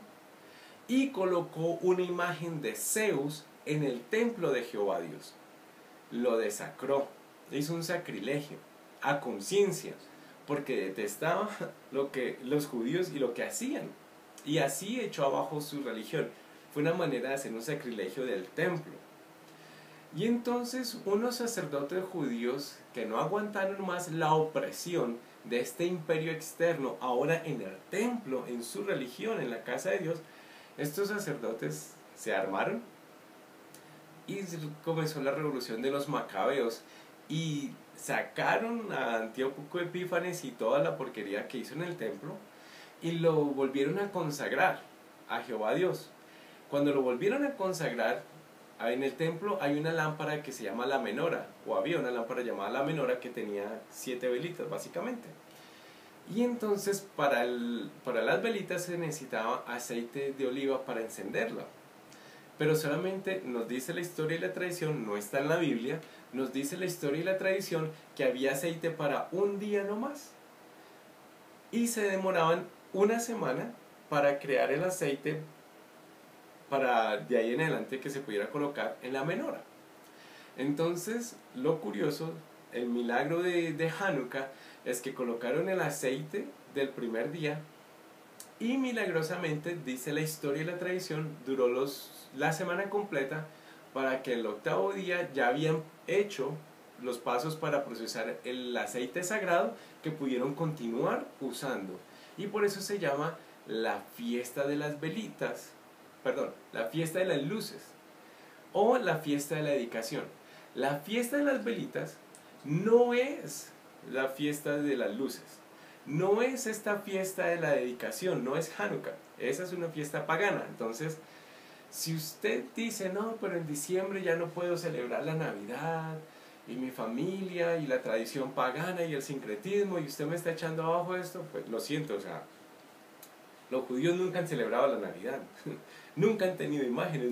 y colocó una imagen de Zeus en el templo de Jehová Dios. Lo desacró, hizo un sacrilegio a conciencia, porque detestaba lo que los judíos y lo que hacían, y así echó abajo su religión. Fue una manera de hacer un sacrilegio del templo. Y entonces unos sacerdotes judíos que no aguantaron más la opresión de este imperio externo, ahora en el templo, en su religión, en la casa de Dios, estos sacerdotes se armaron y comenzó la revolución de los macabeos y sacaron a Antíoco Epífanes y toda la porquería que hizo en el templo y lo volvieron a consagrar a Jehová Dios. Cuando lo volvieron a consagrar, en el templo hay una lámpara que se llama la menora, o había una lámpara llamada la menora que tenía 7 velitas básicamente. Y entonces para las velitas se necesitaba aceite de oliva para encenderla. Pero solamente nos dice la historia y la tradición, no está en la Biblia, nos dice la historia y la tradición que había aceite para un día nomás. Y se demoraban una semana para crear el aceite para de ahí en adelante que se pudiera colocar en la menora. Entonces, lo curioso, el milagro de Hanukkah es que colocaron el aceite del primer día y milagrosamente, dice la historia y la tradición, duró la semana completa para que el octavo día ya habían hecho los pasos para procesar el aceite sagrado que pudieron continuar usando. Y por eso se llama la fiesta de las velitas, perdón, la fiesta de las luces o la fiesta de la dedicación. La fiesta de las velitas no es la fiesta de las luces, no es esta fiesta de la dedicación, no es Hanukkah, esa es una fiesta pagana. Entonces, si usted dice, no, pero en diciembre ya no puedo celebrar la Navidad y mi familia y la tradición pagana y el sincretismo y usted me está echando abajo esto, pues lo siento, o sea, los judíos nunca han celebrado la Navidad, nunca han tenido imágenes,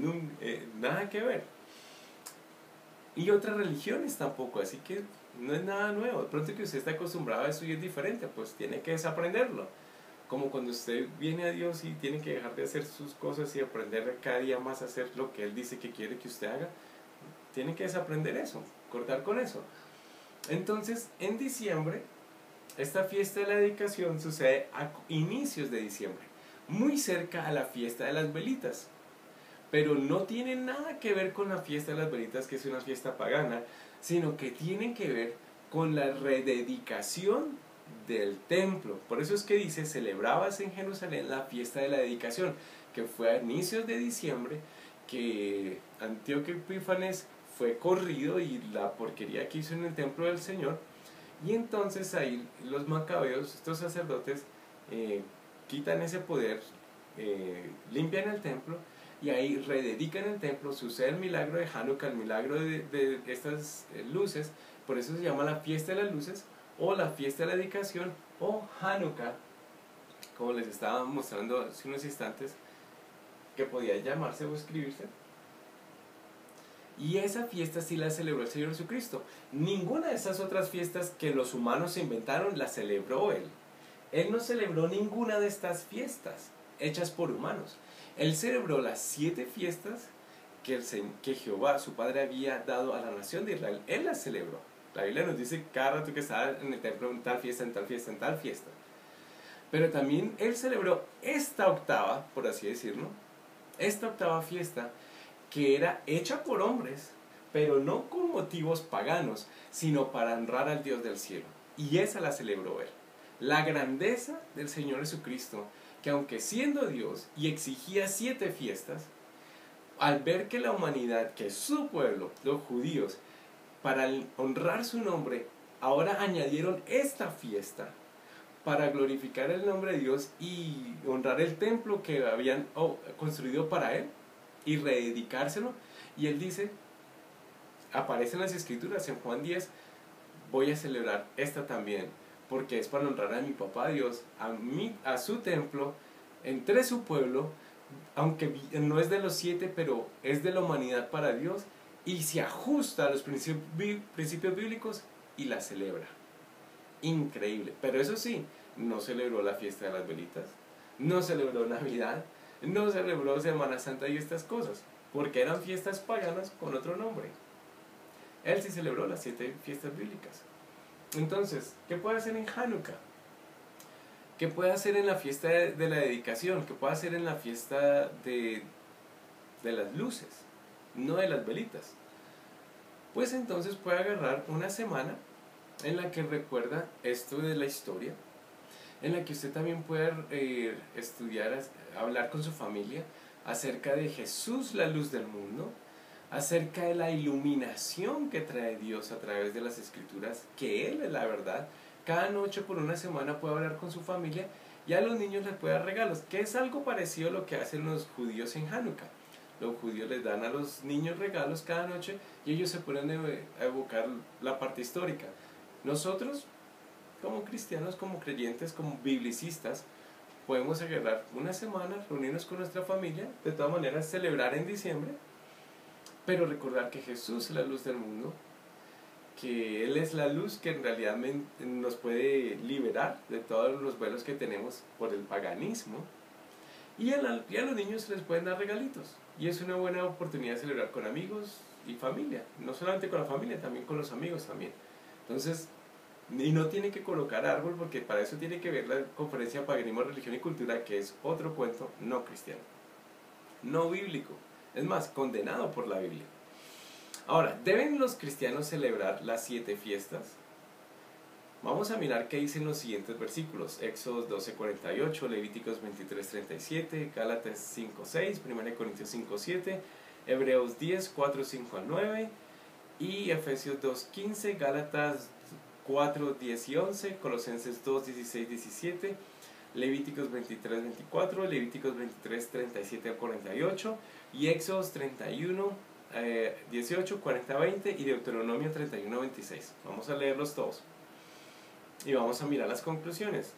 nada que ver. Y otras religiones tampoco, así que no es nada nuevo. De pronto que usted está acostumbrado a eso y es diferente, pues tiene que desaprenderlo. Como cuando usted viene a Dios y tiene que dejar de hacer sus cosas y aprender cada día más a hacer lo que Él dice que quiere que usted haga, tiene que desaprender eso, cortar con eso. Entonces, en diciembre, esta fiesta de la dedicación sucede a inicios de diciembre, muy cerca a la fiesta de las velitas. Pero no tiene nada que ver con la fiesta de las velitas, que es una fiesta pagana, sino que tiene que ver con la rededicación del templo. Por eso es que dice, celebrabas en Jerusalén la fiesta de la dedicación, que fue a inicios de diciembre, que Antíoco Epífanes fue corrido y la porquería que hizo en el templo del Señor. Y entonces ahí los macabeos, estos sacerdotes, quitan ese poder, limpian el templo, y ahí rededican el templo, sucede el milagro de Hanukkah, el milagro de estas luces. Por eso se llama la fiesta de las luces, o la fiesta de la dedicación, o Hanukkah, como les estaba mostrando hace unos instantes, que podía llamarse o escribirse. Y esa fiesta sí la celebró el Señor Jesucristo. Ninguna de esas otras fiestas que los humanos se inventaron la celebró Él. Él no celebró ninguna de estas fiestas hechas por humanos. Él celebró las 7 fiestas que Jehová, su Padre, había dado a la nación de Israel. Él las celebró. La Biblia nos dice cada rato que estaba en el templo en tal fiesta, en tal fiesta, en tal fiesta. Pero también Él celebró esta octava, por así decirlo, esta octava fiesta que era hecha por hombres, pero no con motivos paganos, sino para honrar al Dios del cielo. Y esa la celebró Él. La grandeza del Señor Jesucristo, que aunque siendo Dios y exigía 7 fiestas, al ver que la humanidad, que es su pueblo, los judíos, para honrar su nombre, ahora añadieron esta fiesta para glorificar el nombre de Dios y honrar el templo que habían construido para Él y rededicárselo. Y Él dice, aparece en las Escrituras, en Juan 10, voy a celebrar esta también, porque es para honrar a mi papá Dios, a su templo, entre su pueblo, aunque no es de los 7, pero es de la humanidad para Dios, y se ajusta a los principios bíblicos y la celebra. Increíble. Pero eso sí, no celebró la fiesta de las velitas, no celebró Navidad, no celebró Semana Santa y estas cosas, porque eran fiestas paganas con otro nombre. Él sí celebró las 7 fiestas bíblicas. Entonces, ¿qué puede hacer en Hanukkah? ¿Qué puede hacer en la fiesta de la dedicación? ¿Qué puede hacer en la fiesta de las luces? No de las velitas. Pues entonces puede agarrar una semana en la que recuerda esto de la historia, en la que usted también puede estudiar, hablar con su familia acerca de Jesús, la luz del mundo, acerca de la iluminación que trae Dios a través de las Escrituras, que Él es la verdad. Cada noche por una semana puede hablar con su familia y a los niños les puede dar regalos, que es algo parecido a lo que hacen los judíos en Hanukkah. Los judíos les dan a los niños regalos cada noche y ellos se ponen a evocar la parte histórica. Nosotros, como cristianos, como creyentes, como biblicistas, podemos agarrar una semana, reunirnos con nuestra familia, de todas maneras celebrar en diciembre, pero recordar que Jesús es la luz del mundo, que Él es la luz que en realidad nos puede liberar de todos los vuelos que tenemos por el paganismo, y a los niños se les pueden dar regalitos, y es una buena oportunidad de celebrar con amigos y familia, no solamente con la familia, también con los amigos también. Entonces, y no tiene que colocar árbol, porque para eso tiene que ver la conferencia Paganismo, Religión y Cultura, que es otro cuento no cristiano, no bíblico, es más, condenado por la Biblia. Ahora, ¿deben los cristianos celebrar las 7 fiestas? Vamos a mirar qué dicen los siguientes versículos: Éxodo 12:48, Levíticos 23:37, Gálatas 5:6, 1 Corintios 5:7, Hebreos 10:4-5-9 y Efesios 2:15, Gálatas 4:10-11, Colosenses 2:16-17, Levíticos 23:24, Levíticos 23:37-48 y Éxodos 31:18, 40-20 y Deuteronomio 31:26. Vamos a leerlos todos y vamos a mirar las conclusiones.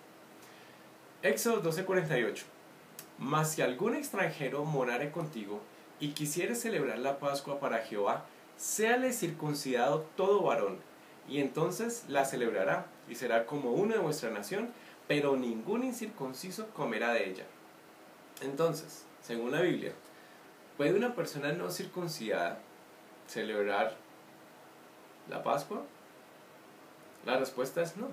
Éxodo 12:48. Mas si algún extranjero morare contigo y quisiere celebrar la Pascua para Jehová, séale circuncidado todo varón, y entonces la celebrará, y será como uno de vuestra nación, pero ningún incircunciso comerá de ella. Entonces, según la Biblia, ¿puede una persona no circuncidada celebrar la Pascua? La respuesta es no.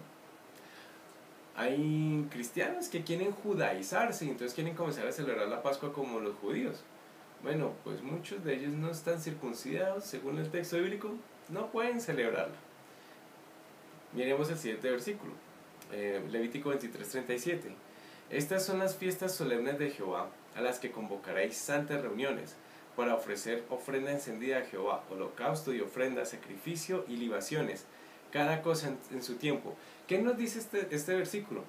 Hay cristianos que quieren judaizarse y entonces quieren comenzar a celebrar la Pascua como los judíos. Bueno, pues muchos de ellos no están circuncidados, según el texto bíblico, no pueden celebrarla. Miremos el siguiente versículo, Levítico 23:37. Estas son las fiestas solemnes de Jehová, a las que convocaréis santas reuniones, para ofrecer ofrenda encendida a Jehová, holocausto y ofrenda, sacrificio y libaciones, cada cosa en su tiempo. ¿Qué nos dice este versículo?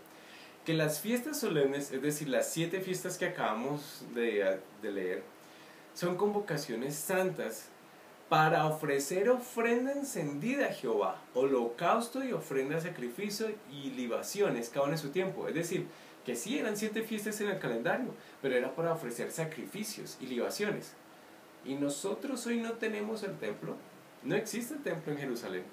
Que las fiestas solemnes, es decir, las 7 fiestas que acabamos de leer, son convocaciones santas para ofrecer ofrenda encendida a Jehová, holocausto y ofrenda, sacrificio y libaciones, cada uno en su tiempo. Es decir, que sí eran 7 fiestas en el calendario, pero era para ofrecer sacrificios y libaciones. Y nosotros hoy no tenemos el templo, no existe el templo en Jerusalén.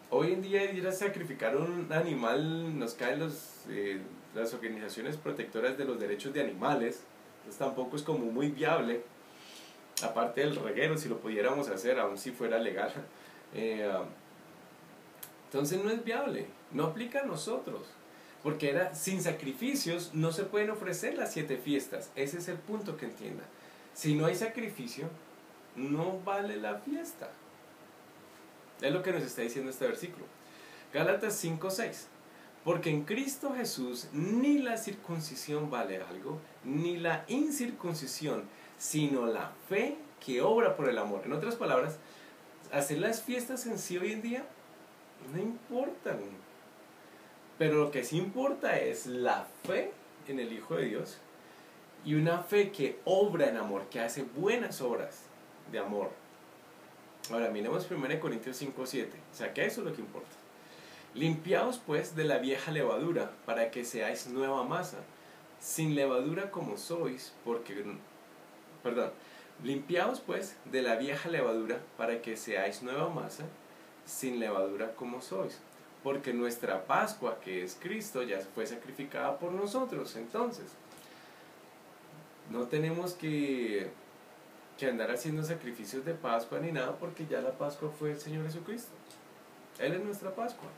Hoy en día ir a sacrificar un animal nos caen las organizaciones protectoras de los derechos de animales, entonces tampoco es como muy viable. Aparte del reguero, si lo pudiéramos hacer, aun si fuera legal. Entonces no es viable, no aplica a nosotros. Porque sin sacrificios no se pueden ofrecer las 7 fiestas. Ese es el punto que entienda. Si no hay sacrificio, no vale la fiesta. Es lo que nos está diciendo este versículo. Gálatas 5:6. Porque en Cristo Jesús ni la circuncisión vale algo, ni la incircuncisión, sino la fe que obra por el amor. En otras palabras, hacer las fiestas en sí hoy en día no importan. Pero lo que sí importa es la fe en el Hijo de Dios y una fe que obra en amor, que hace buenas obras de amor. Ahora miremos 1 Corintios 5:7. O sea que eso es lo que importa. Limpiaos pues de la vieja levadura para que seáis nueva masa, sin levadura como sois, limpiaos pues de la vieja levadura para que seáis nueva masa, sin levadura como sois, porque nuestra Pascua, que es Cristo, ya fue sacrificada por nosotros. Entonces, no tenemos que andar haciendo sacrificios de Pascua ni nada, porque ya la Pascua fue el Señor Jesucristo. Él es nuestra Pascua.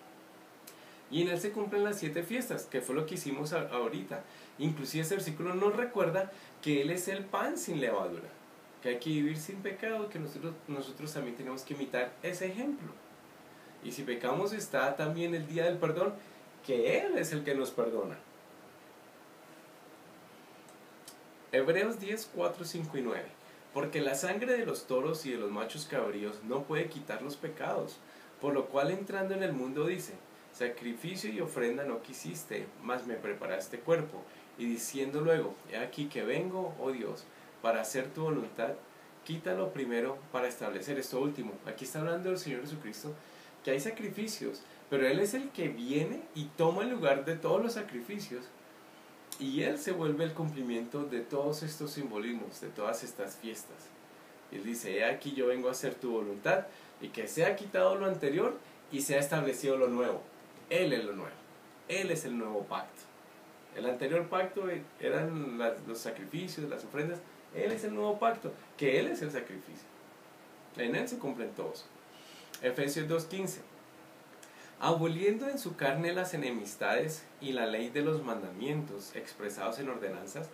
Y en Él se cumplen las 7 fiestas, que fue lo que hicimos ahorita. Inclusive ese versículo nos recuerda que Él es el pan sin levadura, que hay que vivir sin pecado, que nosotros también tenemos que imitar ese ejemplo. Y si pecamos, está también el día del perdón, que Él es el que nos perdona. Hebreos 10, 4, 5 y 9. Porque la sangre de los toros y de los machos cabríos no puede quitar los pecados, por lo cual entrando en el mundo dice: sacrificio y ofrenda no quisiste, mas me preparaste cuerpo. Y diciendo luego: he aquí que vengo, oh Dios, para hacer tu voluntad, quítalo primero para establecer esto último. Aquí está hablando el Señor Jesucristo, que hay sacrificios, pero Él es el que viene y toma el lugar de todos los sacrificios, y Él se vuelve el cumplimiento de todos estos simbolismos, de todas estas fiestas. Y Él dice: he aquí yo vengo a hacer tu voluntad, y que sea quitado lo anterior y sea establecido lo nuevo. Él es lo nuevo, Él es el nuevo pacto. El anterior pacto eran los sacrificios, las ofrendas. Él es el nuevo pacto, que Él es el sacrificio. En Él se cumplen todos. Efesios 2:15. Aboliendo en su carne las enemistades y la ley de los mandamientos expresados en ordenanzas,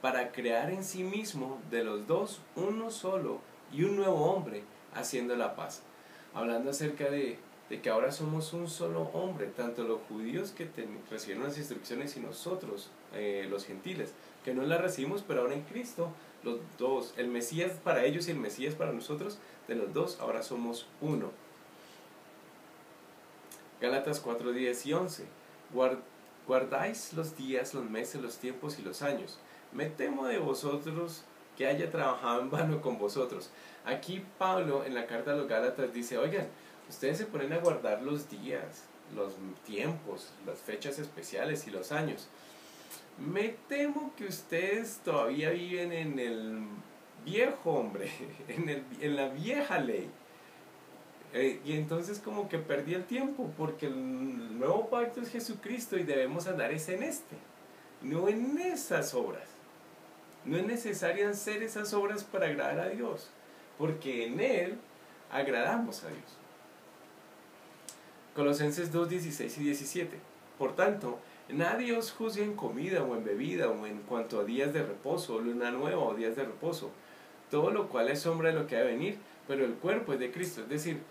para crear en sí mismo de los dos uno solo y un nuevo hombre, haciendo la paz. Hablando acerca de que ahora somos un solo hombre, tanto los judíos que recibieron las instrucciones y nosotros, los gentiles, que no las recibimos, pero ahora en Cristo, los dos, el Mesías para ellos y el Mesías para nosotros, de los dos ahora somos uno. Gálatas 4, 10 y 11. Guardáis los días, los meses, los tiempos y los años. Me temo de vosotros que haya trabajado en vano con vosotros. Aquí Pablo en la carta a los Gálatas dice: oigan, ustedes se ponen a guardar los días, los tiempos, las fechas especiales y los años. Me temo que ustedes todavía viven en el viejo hombre, en la vieja ley. Y entonces como que perdí el tiempo, porque el nuevo pacto es Jesucristo y debemos andar en este, no en esas obras. No es necesario hacer esas obras para agradar a Dios, porque en Él agradamos a Dios. Colosenses 2, 16 y 17. Por tanto, nadie os juzgue en comida o en bebida o en cuanto a días de reposo, o luna nueva o días de reposo, todo lo cual es sombra de lo que ha de venir, pero el cuerpo es de Cristo. Es decir,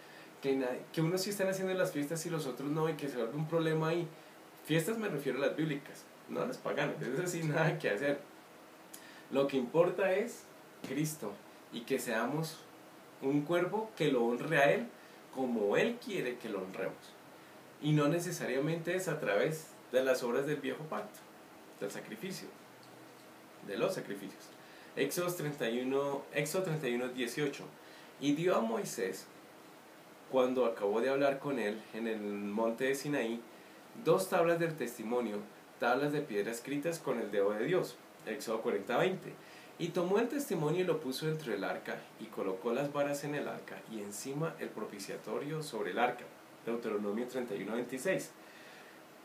que unos sí están haciendo las fiestas y los otros no, y que se vuelve un problema ahí. Fiestas me refiero a las bíblicas, no a las paganas, es así, nada que hacer. Lo que importa es Cristo, y que seamos un cuerpo que lo honre a Él como Él quiere que lo honremos, y no necesariamente es a través de las obras del viejo pacto, del sacrificio, de los sacrificios. Éxodo 31, 18. Y dio a Moisés, cuando acabó de hablar con él en el monte de Sinaí, 2 tablas del testimonio, tablas de piedra escritas con el dedo de Dios. Éxodo 40, 20. Y tomó el testimonio y lo puso dentro del arca, y colocó las varas en el arca, y encima el propiciatorio sobre el arca. Deuteronomio 31, 26.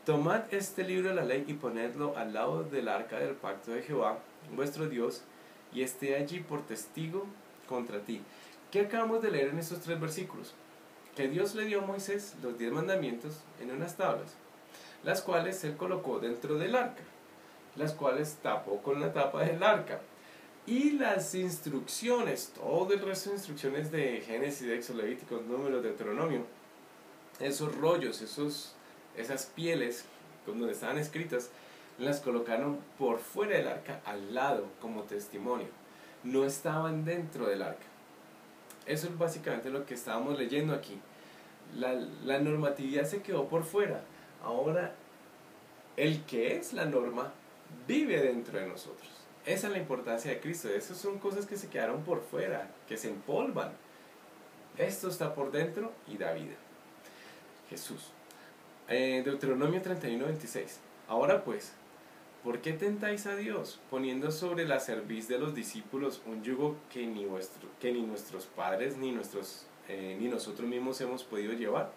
Tomad este libro de la ley y ponedlo al lado del arca del pacto de Jehová, vuestro Dios, y esté allí por testigo contra ti. ¿Qué acabamos de leer en estos 3 versículos? Que Dios le dio a Moisés los 10 mandamientos en unas tablas, las cuales él colocó dentro del arca, las cuales tapó con la tapa del arca, y las instrucciones, todo el resto de instrucciones de Génesis, de Éxodo, Levíticos, Números, Deuteronomio, esos rollos, esas pieles donde estaban escritas, las colocaron por fuera del arca, al lado, como testimonio. No estaban dentro del arca. Eso es básicamente lo que estábamos leyendo aquí. La normatividad se quedó por fuera. Ahora, el que es la norma vive dentro de nosotros. Esa es la importancia de Cristo. Esas son cosas que se quedaron por fuera, que se empolvan. Esto está por dentro y da vida. Jesús. Deuteronomio 31, 26. Ahora pues, ¿por qué tentáis a Dios, poniendo sobre la cerviz de los discípulos un yugo que ni nuestros padres ni nosotros mismos hemos podido llevar?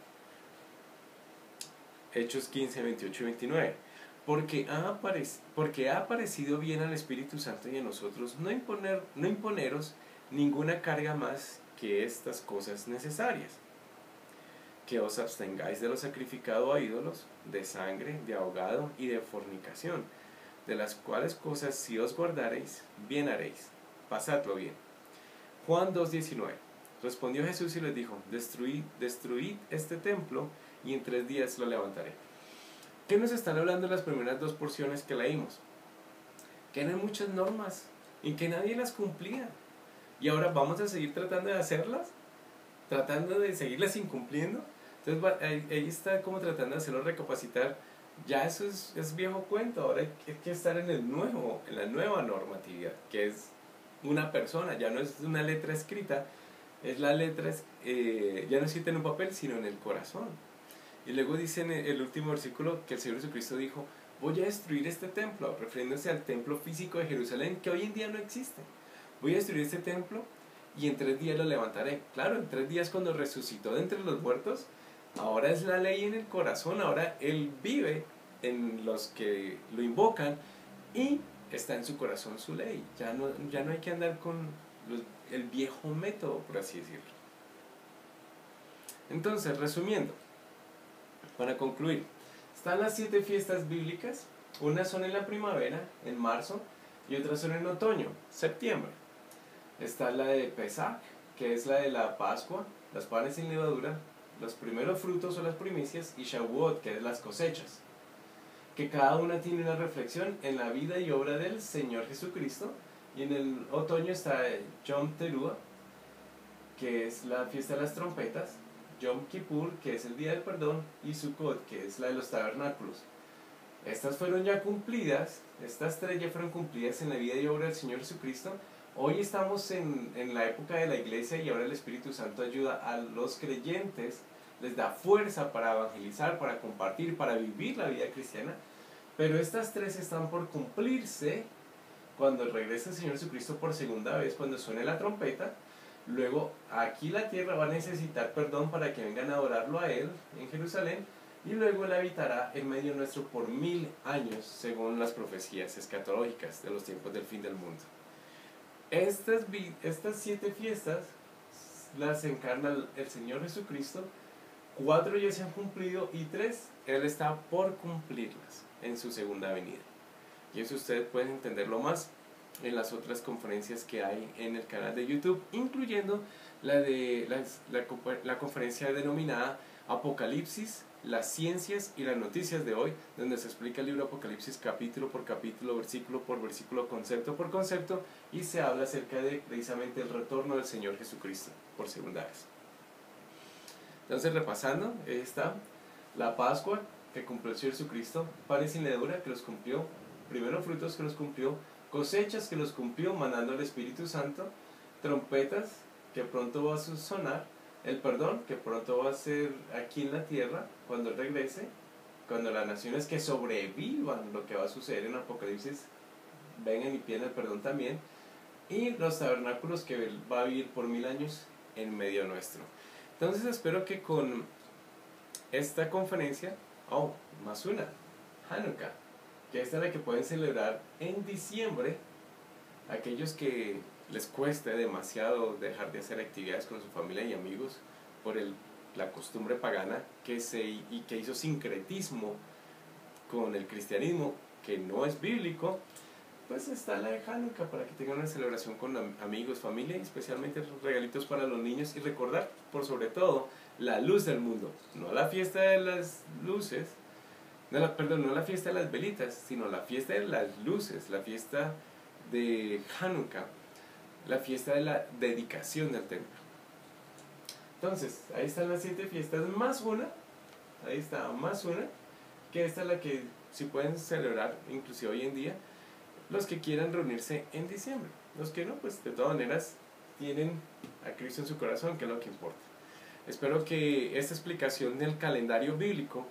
Hechos 15, 28 y 29. Porque ha parecido bien al Espíritu Santo y a nosotros no imponeros ninguna carga más que estas cosas necesarias: que os abstengáis de lo sacrificado a ídolos, de sangre, de ahogado y de fornicación, de las cuales cosas si os guardareis, bien haréis. Pasadlo bien. Juan 2:19. Respondió Jesús y les dijo: destruid este templo y en 3 días lo levantaré. ¿Qué nos están hablando las primeras 2 porciones que leímos? Que eran muchas normas y que nadie las cumplía. Y ahora vamos a seguir tratando de hacerlas, tratando de seguirlas incumpliendo. Entonces ahí está como tratando de hacerlo recapacitar. Ya eso es viejo cuento. Ahora hay que estar en la nueva normatividad, que es una persona, ya no es una letra escrita, es la letra, ya no escrita en un papel, sino en el corazón. Y luego dice en el último versículo que el Señor Jesucristo dijo: voy a destruir este templo, refiriéndose al templo físico de Jerusalén, que hoy en día no existe. Voy a destruir este templo y en 3 días lo levantaré. Claro, en 3 días, cuando resucitó de entre los muertos, ahora es la ley en el corazón. Ahora Él vive en los que lo invocan y está en su corazón su ley. Ya no hay que andar con el viejo método, por así decirlo. Entonces, resumiendo, para concluir, están las 7 fiestas bíblicas. Unas son en la primavera, en marzo, y otras son en otoño, septiembre. Está la de Pesach, que es la de la Pascua, las panes sin levadura, los primeros frutos o las primicias, y Shavuot, que es las cosechas, que cada una tiene una reflexión en la vida y obra del Señor Jesucristo. Y en el otoño está Yom Teruah, que es la fiesta de las trompetas, Yom Kippur, que es el día del perdón, y Sukkot, que es la de los tabernáculos. Estas fueron ya cumplidas, estas 3 ya fueron cumplidas en la vida y obra del Señor Jesucristo. Hoy estamos en la época de la iglesia, y ahora el Espíritu Santo ayuda a los creyentes, les da fuerza para evangelizar, para compartir, para vivir la vida cristiana. Pero estas 3 están por cumplirse cuando regrese el Señor Jesucristo por segunda vez, cuando suene la trompeta. Luego aquí la tierra va a necesitar perdón para que vengan a adorarlo a Él en Jerusalén, y luego Él habitará en medio nuestro por 1000 años, según las profecías escatológicas de los tiempos del fin del mundo. Estas 7 fiestas las encarna el Señor Jesucristo. 4 ya se han cumplido y 3 Él está por cumplirlas en su segunda venida. Y eso ustedes pueden entenderlo más en las otras conferencias que hay en el canal de YouTube, incluyendo la conferencia denominada Apocalipsis, las ciencias y las noticias de hoy, donde se explica el libro Apocalipsis capítulo por capítulo, versículo por versículo, concepto por concepto, y se habla acerca de precisamente el retorno del Señor Jesucristo por segunda vez. Entonces, repasando, ahí está la Pascua que cumplió el Señor Jesucristo, panes sin levadura que los cumplió, primeros frutos que los cumplió, cosechas que los cumplió mandando al Espíritu Santo, trompetas que pronto va a sonar, el perdón que pronto va a ser aquí en la tierra cuando Él regrese, cuando las naciones que sobrevivan lo que va a suceder en Apocalipsis vengan y pidan el perdón también, y los tabernáculos que Él va a vivir por 1000 años en medio nuestro. Entonces espero que con esta conferencia, más una, Hanukkah, que esta es la que pueden celebrar en diciembre, aquellos que les cueste demasiado dejar de hacer actividades con su familia y amigos por la costumbre pagana que hizo sincretismo con el cristianismo, que no es bíblico. Pues está la de Hanukkah, para que tengan una celebración con amigos, familia, y especialmente regalitos para los niños, y recordar, por sobre todo, la luz del mundo, no la fiesta de las luces, no la fiesta de las velitas, sino la fiesta de las luces, la fiesta de Hanukkah, la fiesta de la dedicación del templo. Entonces, ahí están las 7 fiestas, más una, ahí está, más una, que esta es la que si pueden celebrar, inclusive hoy en día, los que quieran reunirse en diciembre. Los que no, pues de todas maneras tienen a Cristo en su corazón, que es lo que importa. Espero que esta explicación del calendario bíblico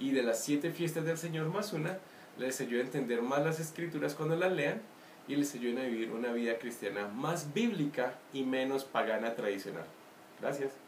y de las 7 fiestas del Señor más una, les ayude a entender más las escrituras cuando las lean y les ayuden a vivir una vida cristiana más bíblica y menos pagana tradicional. Gracias.